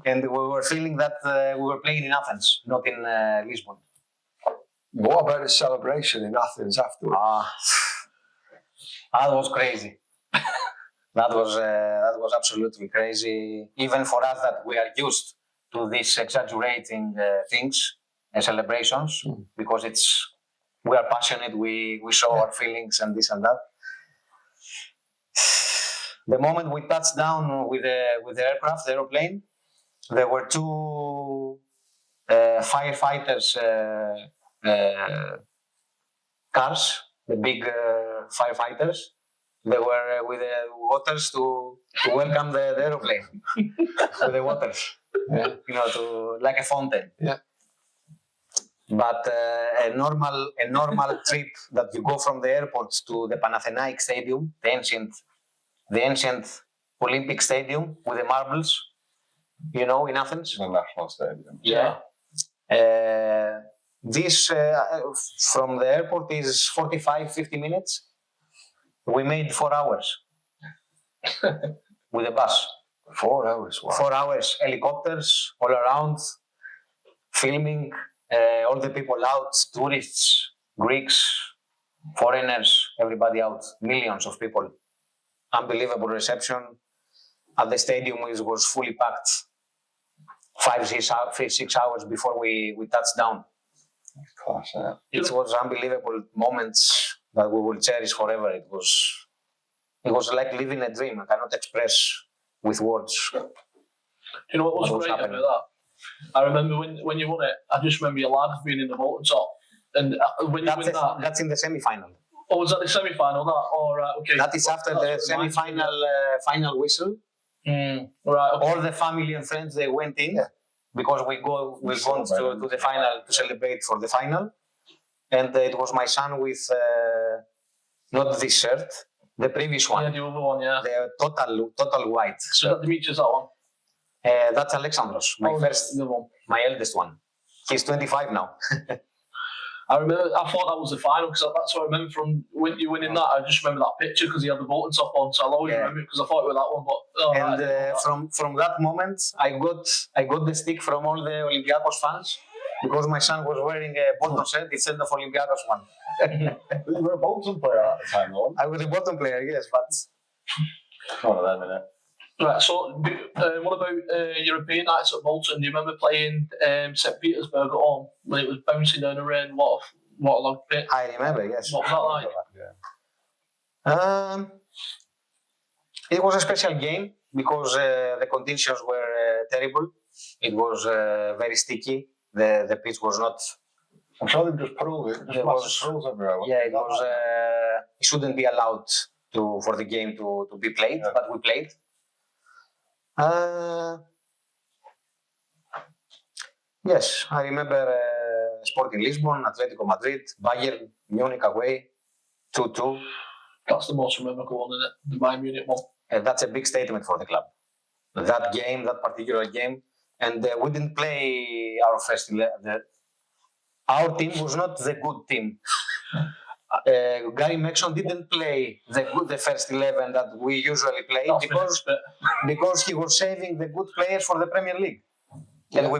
And we were feeling that we were playing in Athens, not in Lisbon. What about the celebration in Athens afterwards? That was crazy. That was absolutely crazy. Even for us, that we are used to these exaggerating things and celebrations, because we are passionate. We show our feelings and this and that. The moment we touched down with the aircraft, the aeroplane, there were two firefighters cars, the big firefighters. They were with the waters to welcome the aeroplane with the waters, like a fountain. Yeah. But a normal trip that you go from the airport to the Panathinaik Stadium, the ancient Olympic Stadium with the marbles, in Athens. The national stadium. Yeah. This from the airport is 45-50 minutes. We made 4 hours with a bus. 4 hours. Wow. 4 hours, helicopters all around, filming, all the people out, tourists, Greeks, foreigners, everybody out, millions of people. Unbelievable reception. At the stadium, it was fully packed 5-6 hours before we touched down. Class, yeah. It was unbelievable moments that we will cherish forever. It was like living a dream. I cannot express with words. You know what was great about that? I remember when you won it, I just remember your lads being in the Bolton top. And when you win that... That's in the semi-final. Oh, was that the semi-final? Okay. That is after the semi-final final whistle. Right, okay. All the family and friends, they went in, because we've gone to the final to celebrate for the final. And it was my son with, not this shirt, the previous one. Yeah, the other one, yeah. The total white. So that Demetrius, that one? That's Alexandros, my eldest one. He's 25 now. I remember. I thought that was the final because that's what I remember from you winning that. I just remember that picture because he had the Bolton top on, so I'll always remember it because I thought it was that one. But from that moment, I got the stick from all the Olympiacos fans because my son was wearing a Bolton shirt instead of Olympiacos one. You were a Bolton player at the time, though. I was a Bolton player, yes, but One of them, innit? right. So, what about European nights at Bolton? Do you remember playing St Petersburg at home when it was bouncing down the rain? What a long pitch. I remember, yes. What was that like? Yeah. It was a special game because the conditions were terrible. It was very sticky. The pitch was not. I'm sure they just pulled it. Just massive puddles everywhere. Yeah, it was. It shouldn't be allowed for the game to be played, but we played. Yes, I remember Sporting Lisbon, Atletico Madrid, Bayern Munich away, 2-2. That's the most memorable one, isn't it? The Bayern Munich one. That's a big statement for the club. That game, that particular game, and we didn't play our first 11. Our team was not the good team. Gary Mexon didn't play the first 11 that we usually play because he was saving the good players for the Premier League. Yeah. And we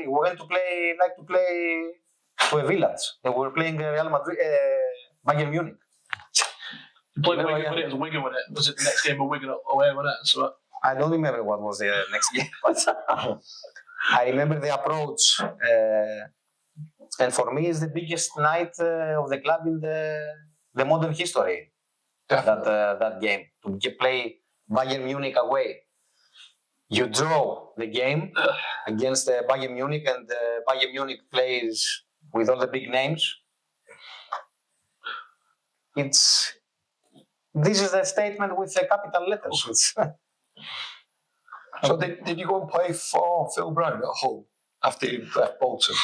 went to play to a village. And we were playing Real Madrid, Bayern Munich. You played Wigan, it was Wigan, wasn't it? Was it the next game of Wigan away, wasn't it? So I don't remember what was the next game, but I remember the approach. And for me, it's the biggest night of the club in the modern history. That game to play Bayern Munich away. You draw the game against Bayern Munich, and Bayern Munich plays with all the big names. This is a statement with capital letters. So did you go and play for Phil Brown at Hull after you left Bolton?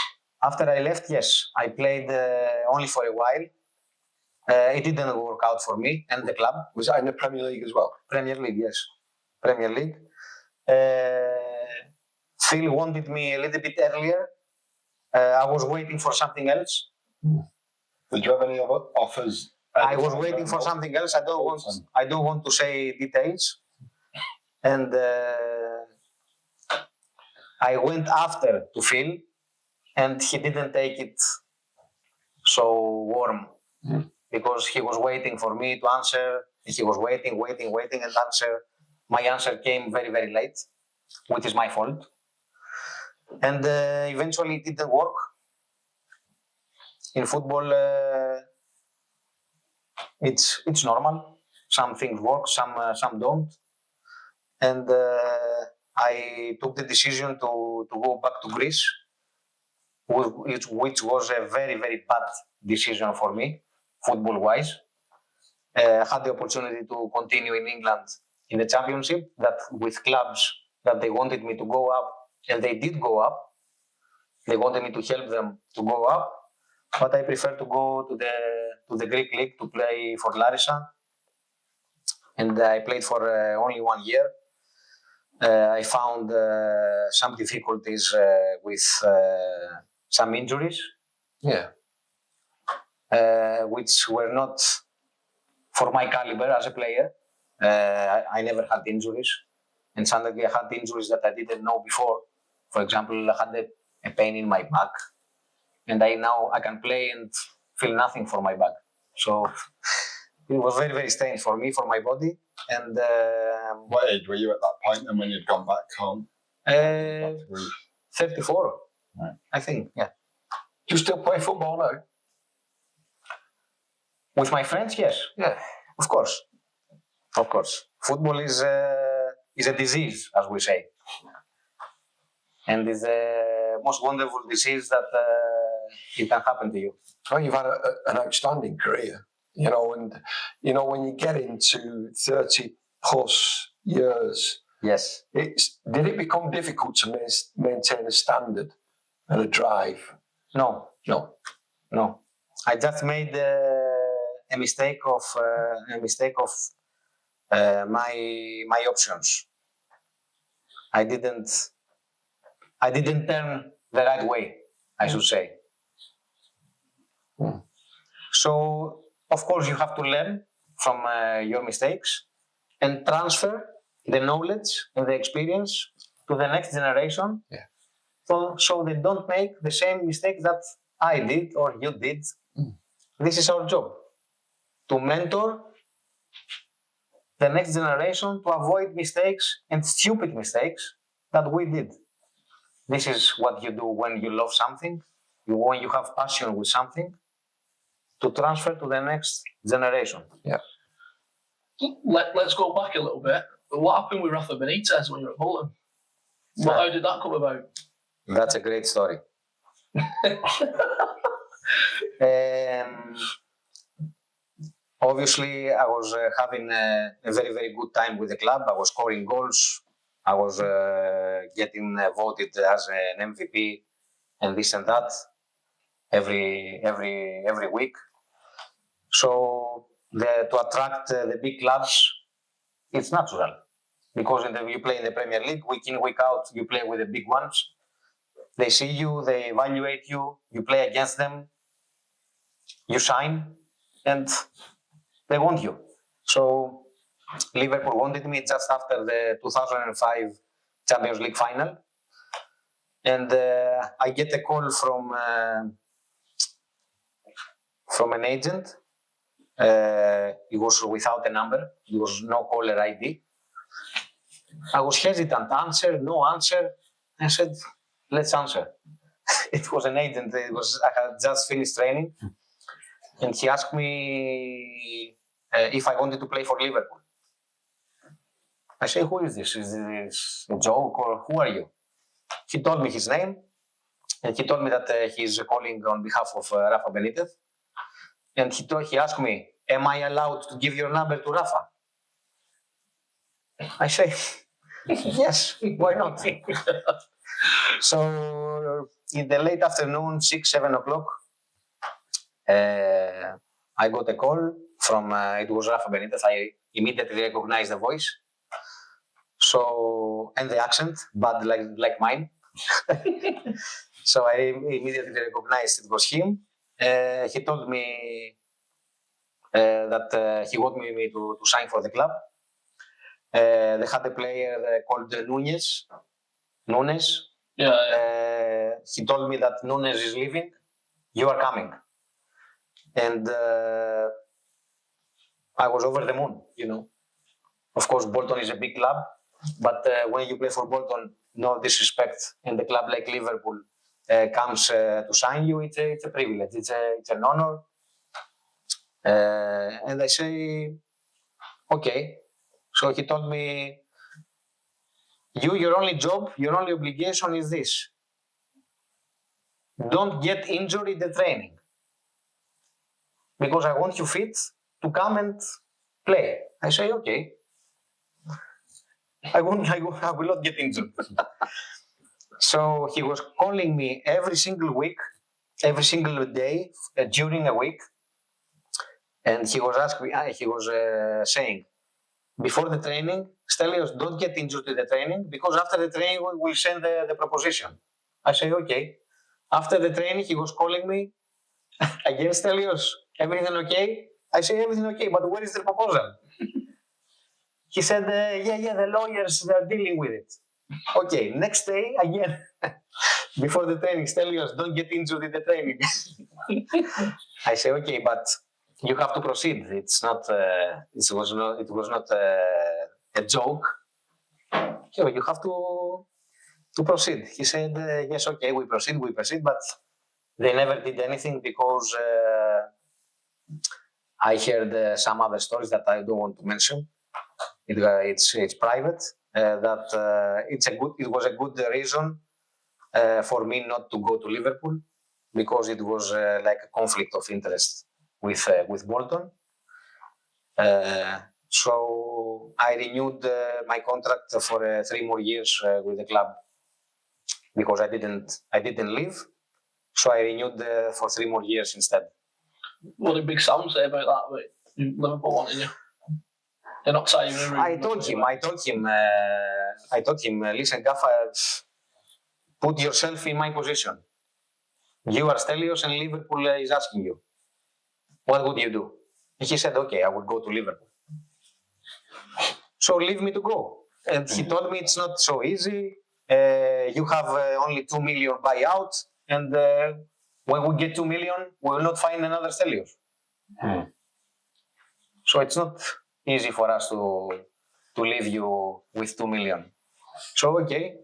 After I left, yes. I played only for a while. It didn't work out for me and the club. Was that in the Premier League as well? Premier League, yes. Premier League. Phil wanted me a little bit earlier. I was waiting for something else. Did you have any other offers? I was waiting for something else. I don't want to say details. And I went after to Phil, and he didn't take it so warm because he was waiting for me to answer. He was waiting, and answer. My answer came very, very late, which is my fault. And eventually it didn't work. In football, it's normal. Some things work, some don't. And I took the decision to go back to Greece, which was a very, very bad decision for me, football-wise. I had the opportunity to continue in England in the Championship, that with clubs that they wanted me to go up, and they did go up. They wanted me to help them to go up, but I prefer to go to the Greek league to play for Larissa. And I played for only 1 year. I found some difficulties with some injuries, which were not for my caliber as a player. I never had injuries, and suddenly I had injuries that I didn't know before. For example, I had a pain in my back, and I can play and feel nothing for my back. So it was very, very strange for me, for my body. And what age were you at that point, and when you'd gone back home? 34, right. I think. Yeah. Do you still play football now? With my friends, yes. Yeah. Of course. Of course. Football is a disease, as we say. And it's the most wonderful disease that it can happen to you. Well, you've had an outstanding career, and, when you get into 30 plus years, yes, did it become difficult to maintain a standard and a drive? No. I just made a mistake of my options. I didn't turn the right way, I should say. So, of course, you have to learn from your mistakes and transfer the knowledge and the experience to the next generation. Yeah. So they don't make the same mistakes that I did or you did. This is our job, to mentor the next generation to avoid mistakes and stupid mistakes that we did. This is what you do when you love something, when you have passion with something, to transfer to the next generation. Yeah. Let's go back a little bit. What happened with Rafa Benitez when you were at Bolton? How did that come about? That's a great story. Obviously, I was having a very, very good time with the club. I was scoring goals. I was getting voted as an MVP and this and that every week. So to attract the big clubs, it's natural because you play in the Premier League week in, week out. You play with the big ones. They see you, they evaluate you. You play against them. You sign, and they want you. So Liverpool wanted me just after the 2005 Champions League final, and I get a call from an agent. It was without a number. It was no caller ID. I was hesitant. Answer, no answer. I said, let's answer. It was an agent. I had just finished training, and he asked me if I wanted to play for Liverpool. I say, who is this? Is this a joke or who are you? He told me his name, and he told me that he's calling on behalf of Rafa Benitez. And he asked me, am I allowed to give your number to Rafa? I say, yes, why not? So in the late afternoon, 6, 7 o'clock, I got a call from, it was Rafa Benitez. I immediately recognized the voice. So, and the accent, but like mine. So I immediately recognized it was him. He told me that he wanted me to sign for the club. They had a player called Nunes. Yeah. He told me that Nunes is leaving. You are coming. And I was over the moon, you know. Of course, Bolton is a big club, but when you play for Bolton, no disrespect, and a club like Liverpool comes to sign you, it's a privilege, it's an honor. And I say, okay. So he told me, your only job, your only obligation is this. Don't get injured in the training. Because I want you fit to come and play. I say, okay. I will not get injured. So he was calling me every single week, every single day during a week. And he was asking, he was saying, before the training, Stelios, don't get injured in the training because after the training we will send the proposition. I say, okay. After the training, he was calling me again, Stelios, everything okay? I say, everything okay, but where is the proposal? He said, yeah, the lawyers, they're dealing with it. Okay, next day, again, before the training, Stelios, don't get injured in the training. I say, okay, but you have to proceed. It's not. It was not a joke. So you have to proceed. He said, yes, okay, we proceed, but they never did anything because I heard some other stories that I don't want to mention. It's private. That it was a good reason for me not to go to Liverpool because it was like a conflict of interest with Bolton. So I renewed my contract for 3 more years with the club because I didn't leave. So I renewed for 3 more years instead. What did Big Sam say about that? Liverpool wanting you? They're not saying. I told him, listen, Gaffa, put yourself in my position. You are Stelios and Liverpool is asking you. what would you do? He said, okay, I would go to Liverpool. So leave me to go. And he told me it's not so easy. You have only 2 million buyout, and when we get 2 million, we will not find another Stelios. So it's not easy for us to leave you with 2 million. So okay,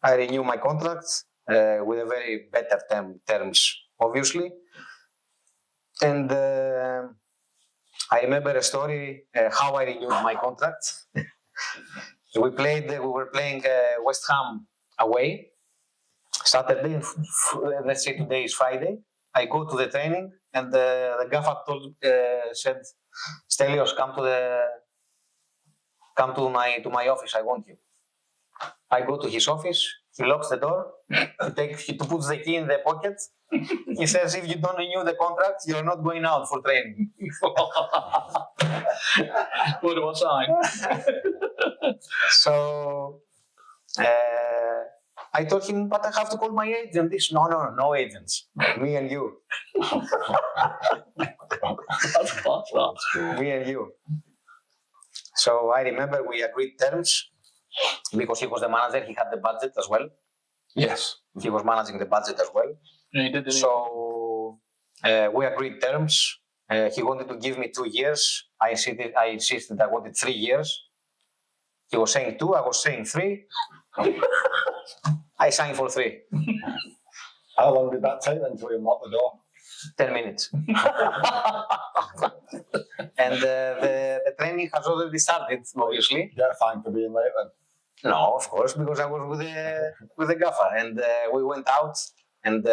I renew my contract with a very better terms, obviously. And I remember a story how I renewed my contract. We were playing West Ham away Saturday. Let's say today is Friday. I go to the training, and the gaffer said, "Stelios, come to my office. I want you." I go to his office. He locks the door. He puts the key in the pocket. He says, "If you don't renew the contract, you're not going out for training." What do I sign? So I told him, "But I have to call my agent." No agents. Me and you. That's class, that. Me and you. So I remember we agreed terms because he was the manager. He had the budget as well. Yes. He was managing the budget as well. Yeah, he did, didn't he? So we agreed terms. He wanted to give me 2 years. I insisted I wanted 3 years. He was saying 2, I was saying 3. I signed for 3. How long did that take then until you unlocked the door? 10 minutes. And the training has already started, obviously. You get a fine for being late then? No, of course, because I was with the gaffer. And we went out, and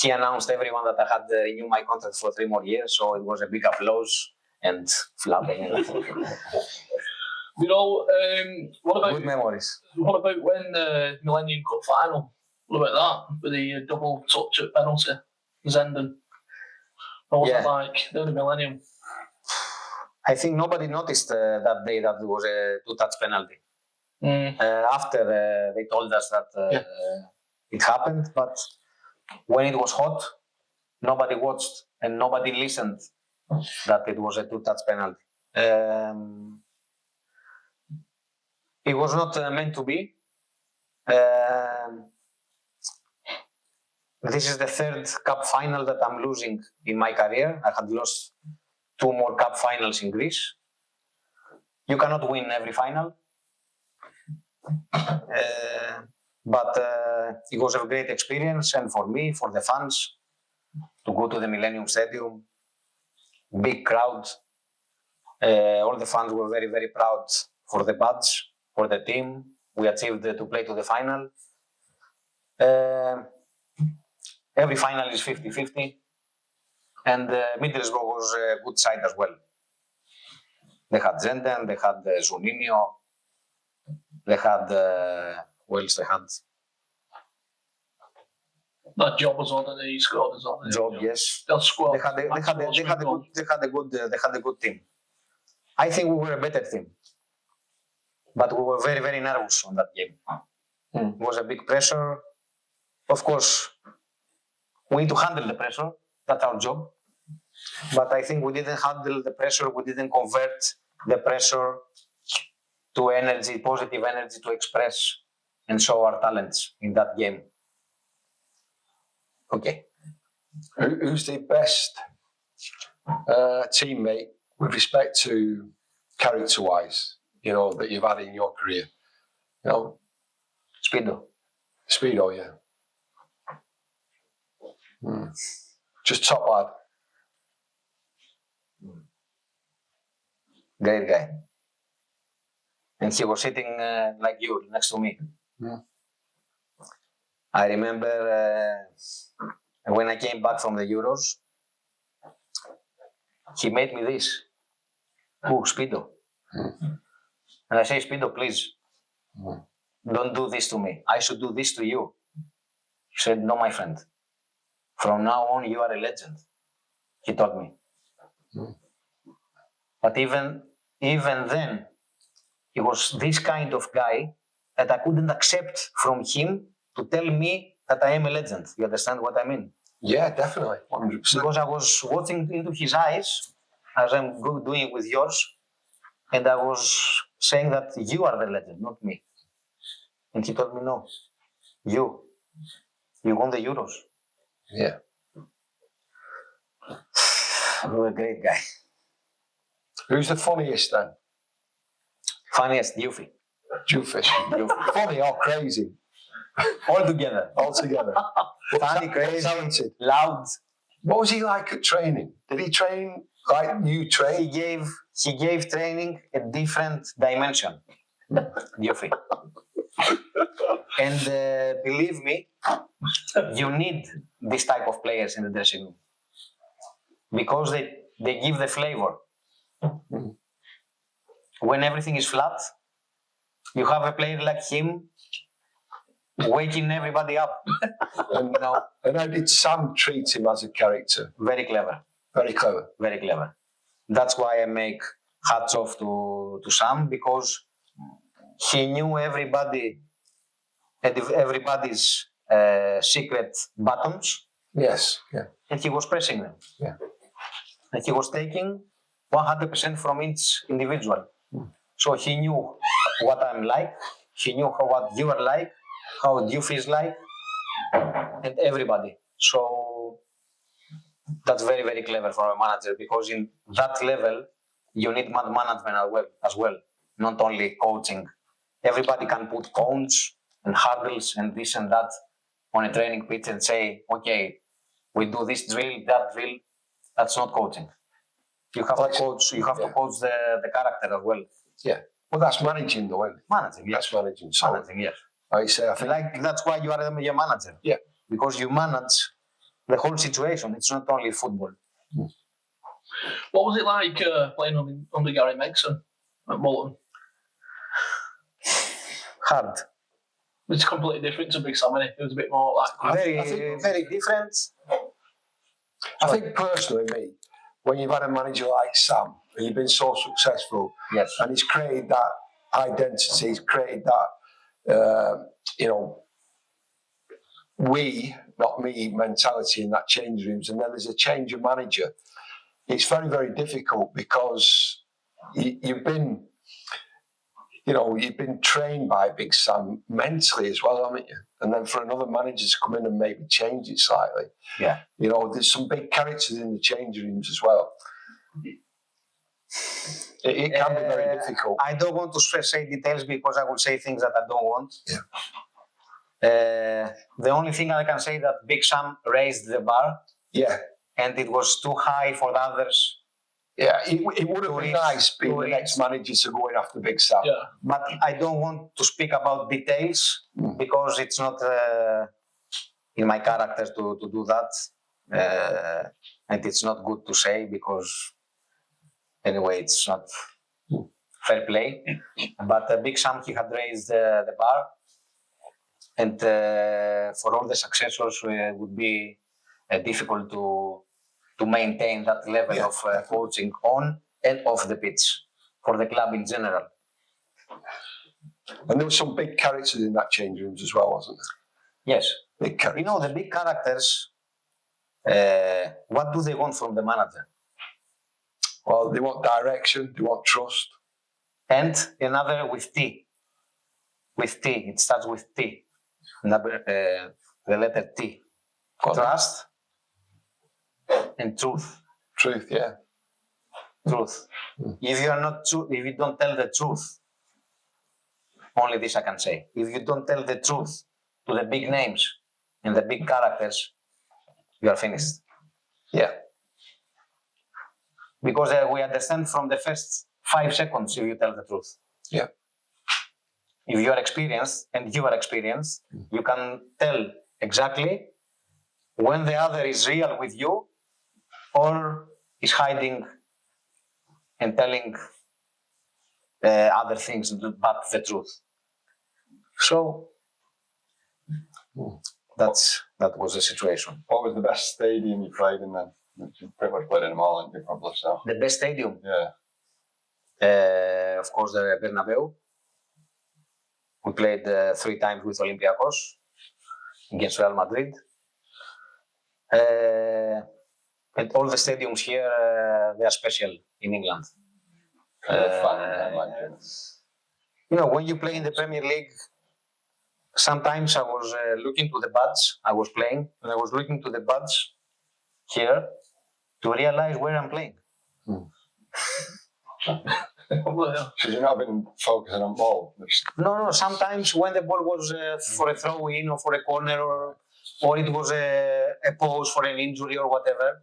he announced everyone that I had renewed my contract for 3 more years. So it was a big applause and flapping. You know, what about Good memories. when Millennium Cup final? What about that with the double touch at penalty, Zenden? What was it like? The Millennium. I think nobody noticed that day that it was a 2-touch penalty. After they told us that it happened, but when it was hot, nobody watched and nobody listened that it was a 2-touch penalty. It was not meant to be. This is the 3rd cup final that I'm losing in my career. I had lost 2 more cup finals in Greece. You cannot win every final. But it was a great experience, and for me, for the fans, to go to the Millennium Stadium, big crowd. All the fans were very, very proud for the badge, for the team. We achieved to play to the final. Every final is 50-50, and Middlesbrough was a good side as well. They had Zenden, they had Zuninho, they had who else they had? That Job was on, and he scored as well. Job, yes. That squad. They had a good team. I think we were a better team, but we were very, very nervous on that game. It was a big pressure. Of course, we need to handle the pressure. That's our job. But I think we didn't handle the pressure. We didn't convert the pressure to energy, positive energy to express and show our talents in that game. Okay. Who's the best teammate with respect to character-wise, that you've had in your career? Speedo, yeah. Just top lad. Great guy. And he was sitting like you, next to me. I remember when I came back from the Euros, he made me this. Speedo. And I say, Speedo, please, don't do this to me. I should do this to you. He said, no, my friend. From now on, you are a legend, he told me. But even then, he was this kind of guy that I couldn't accept from him to tell me that I am a legend. You understand what I mean? Yeah, definitely, 100%. Because I was watching into his eyes, as I'm doing with yours, and I was saying that you are the legend, not me. And he told me, no, you won the Euros. Yeah. You're a great guy. Who's the funniest then? Funniest, Yuffie. Jewfish. Funny or crazy? All together. All together. Funny, crazy, Talented. loud. What was he like at training? Did he train like you train? He gave training a different dimension. Yuffie. And believe me, you need this type of players in the dressing room. Because they give the flavor. When everything is flat, you have a player like him waking everybody up. And, and how did Sam treat him as a character? Very clever. Very clever. Very clever. That's why I make hats off to Sam, because he knew everybody and everybody's secret buttons. Yes. Yeah. And he was pressing them. Yeah. And he was taking 100% from each individual. So he knew what I'm like, he knew what you are like, how you feel like, and everybody. So that's very, very clever for a manager, because in that level, you need management as well, not only coaching. Everybody can put cones and hurdles and this and that on a training pitch and say, okay, we do this drill, that drill. That's not coaching. You have to coach. You have to coach the character as well. Yeah. Well, that's managing, though, isn't it? Managing, yes. That's managing. So, Managing, yes. I say, I think. Like that's why you are a manager. Yeah. Because you manage the whole situation. It's not only football. What was it like playing under Gary Megson at Bolton? Hard. It's completely different to Big Sam, innit? It was a bit more like Very different. I think personally, me, when you've had a manager like Sam, and you've been so successful, Yes. and he's created that identity, he's created that, we, not me, mentality in that change rooms, and then there's a change of manager. It's very, very difficult because you've been trained by Big Sam mentally as well, haven't you? And then for another manager to come in and maybe change it slightly. Yeah. There's some big characters in the change rooms as well. It can be very difficult. I don't want to say details because I will say things that I don't want. Yeah. The only thing I can say that Big Sam raised the bar. Yeah. And it was too high for the others. Yeah, it would have been nice being the next manager to go in after Big Sam. Yeah. But I don't want to speak about details because it's not in my character to do that. And it's not good to say because anyway, it's not fair play. But Big Sam, he had raised the bar. And for all the successors, it would be difficult to maintain that level of coaching on and off the pitch for the club in general. And there were some big characters in that change rooms as well, wasn't there? Yes. Big characters. The big characters, what do they want from the manager? Well, they want direction, they want trust. And another with T. With T, it starts with T. The letter T. Trust and truth. Truth, yeah. Truth. If you don't tell the truth, only this I can say. If you don't tell the truth to the big names and the big characters, you are finished. Yeah. Because we understand from the first 5 seconds if you tell the truth. Yeah. If you are experienced and you are experienced, you can tell exactly when the other is real with you or is hiding and telling other things but the truth. So that was the situation. What was the best stadium you played in then? You pretty much played in them all, haven't you, probably, so. The best stadium? Yeah. Of course, the Bernabeu. We played 3 times with Olympiacos against Real Madrid. And all the stadiums here, they are special in England. Fun, I imagine. You know, when you play in the Premier League, sometimes I was looking to the badge I was playing, and I was looking to the badge here to realize where I'm playing. So you've not been focusing on ball? No, sometimes when the ball was for a throw in or for a corner or it was a pause for an injury or whatever,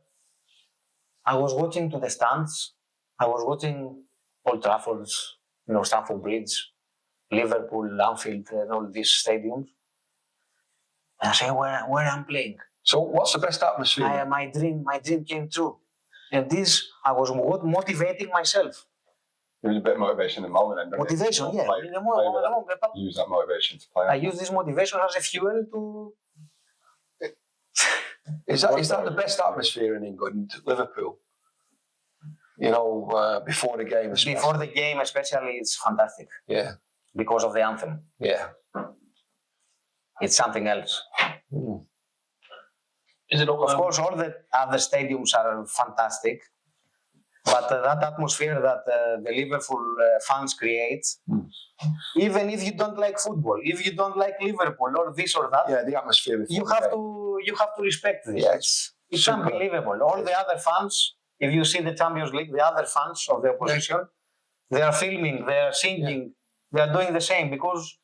I was watching to the stands. I was watching Old Trafford's, you know, Stamford Bridge, Liverpool, Anfield, and all these stadiums. And I say, where I'm playing. So what's the best atmosphere? My dream came true. And this, I was motivating myself. There was a bit of motivation in the moment, then, Motivation, yeah. Use that motivation to play. I use this motivation as a fuel to. Is that the best atmosphere in England, Liverpool? You know, before the game, especially. Before the game, especially, it's fantastic. Yeah. Because of the anthem. Yeah. It's something else. Is it all Of course, all the other stadiums are fantastic, but that atmosphere that the Liverpool fans create, even if you don't like football, if you don't like Liverpool or this or that, Yeah, the atmosphere. you have to respect this. Yeah, It's super. unbelievable. All the other fans, if you see the Champions League, the other fans of the opposition, they are filming, they are singing, they are doing the same because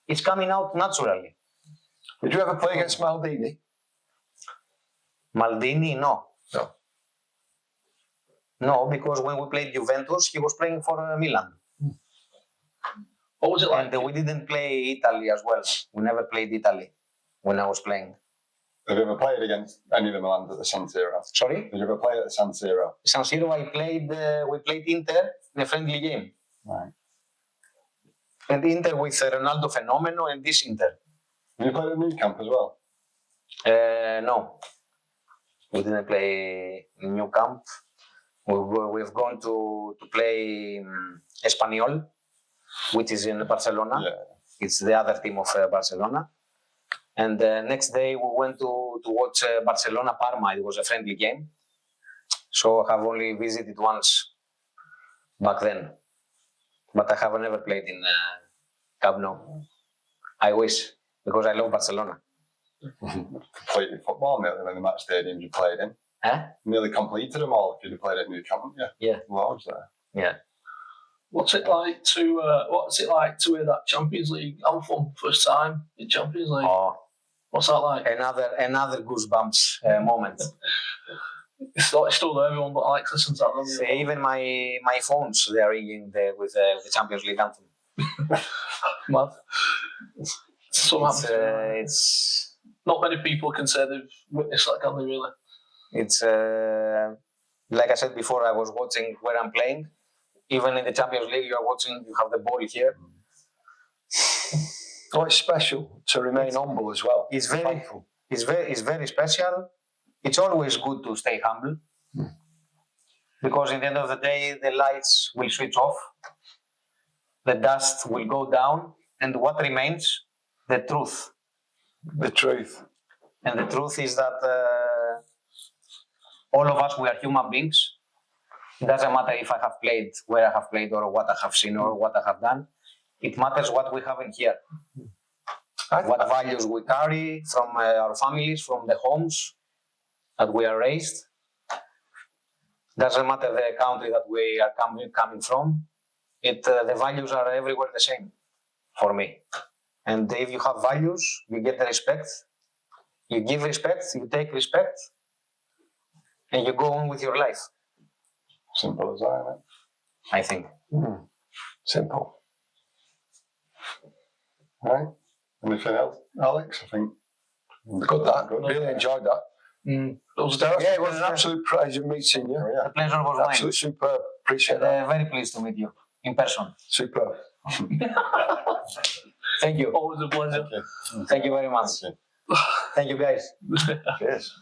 it's coming out naturally. Did you ever play against Maldini? Maldini, no. No. No, because when we played Juventus, he was playing for Milan. What was it like? And we didn't play Italy as well. We never played Italy when I was playing. Have you ever played against any of the Milans at the San Siro? Sorry? Did you ever play at the San Siro? San Siro, we played Inter in a friendly game. Right. And Inter with Ronaldo Fenomeno and this Inter. Have you played at New Camp as well? No. We didn't play in New Camp. We've gone to play Espanyol, which is in Barcelona. Yeah. It's the other team of Barcelona. And next day we went to watch Barcelona Parma. It was a friendly game. So I have only visited once back then. But I have never played in Camp Nou. I wish, because I love Barcelona. Completed football nearly in the match stadiums you played in. Huh? Nearly completed them all if you'd have played at New Camp, yeah. Yeah. Large there. Yeah. What's it like to hear that Champions League anthem first time in Champions League? Oh, What's that like? another goosebumps moment. It's still there, everyone but Alex listens to that. doesn't So he? even my phones, they are ringing with the Champions League anthem. Mad. Some It's, happens. Not many people can say they've witnessed that, can they, really? it's like I said before, I was watching where I'm playing. Even in the Champions League, you are watching, you have the ball here. Oh, it's special to remain humble as well. It's very, Thankful. it's very special. It's always good to stay humble. Because in the end of the day, the lights will switch off. The dust will go down. And what remains? The truth. The truth. And the truth is that all of us, we are human beings. It doesn't matter if I have played, where I have played, or what I have seen, or what I have done. It matters what we have in here. What values we carry from our families, from the homes that we are raised. Doesn't matter the country that we are coming from. The values are everywhere the same for me. And if you have values, you get the respect. You give respect, you take respect, and you go on with your life. Simple as that, isn't it? I think. Simple. Right? Anything else, Alex? I think. Good that. Really enjoyed that. Those Yeah, it was an absolute pleasure meeting you. Oh, yeah. The pleasure was mine. Absolute superb. Appreciate that. Very pleased to meet you in person. Superb. Thank you. always a pleasure. Thank you. Thank you very much. Thank you. Thank you, guys. Cheers.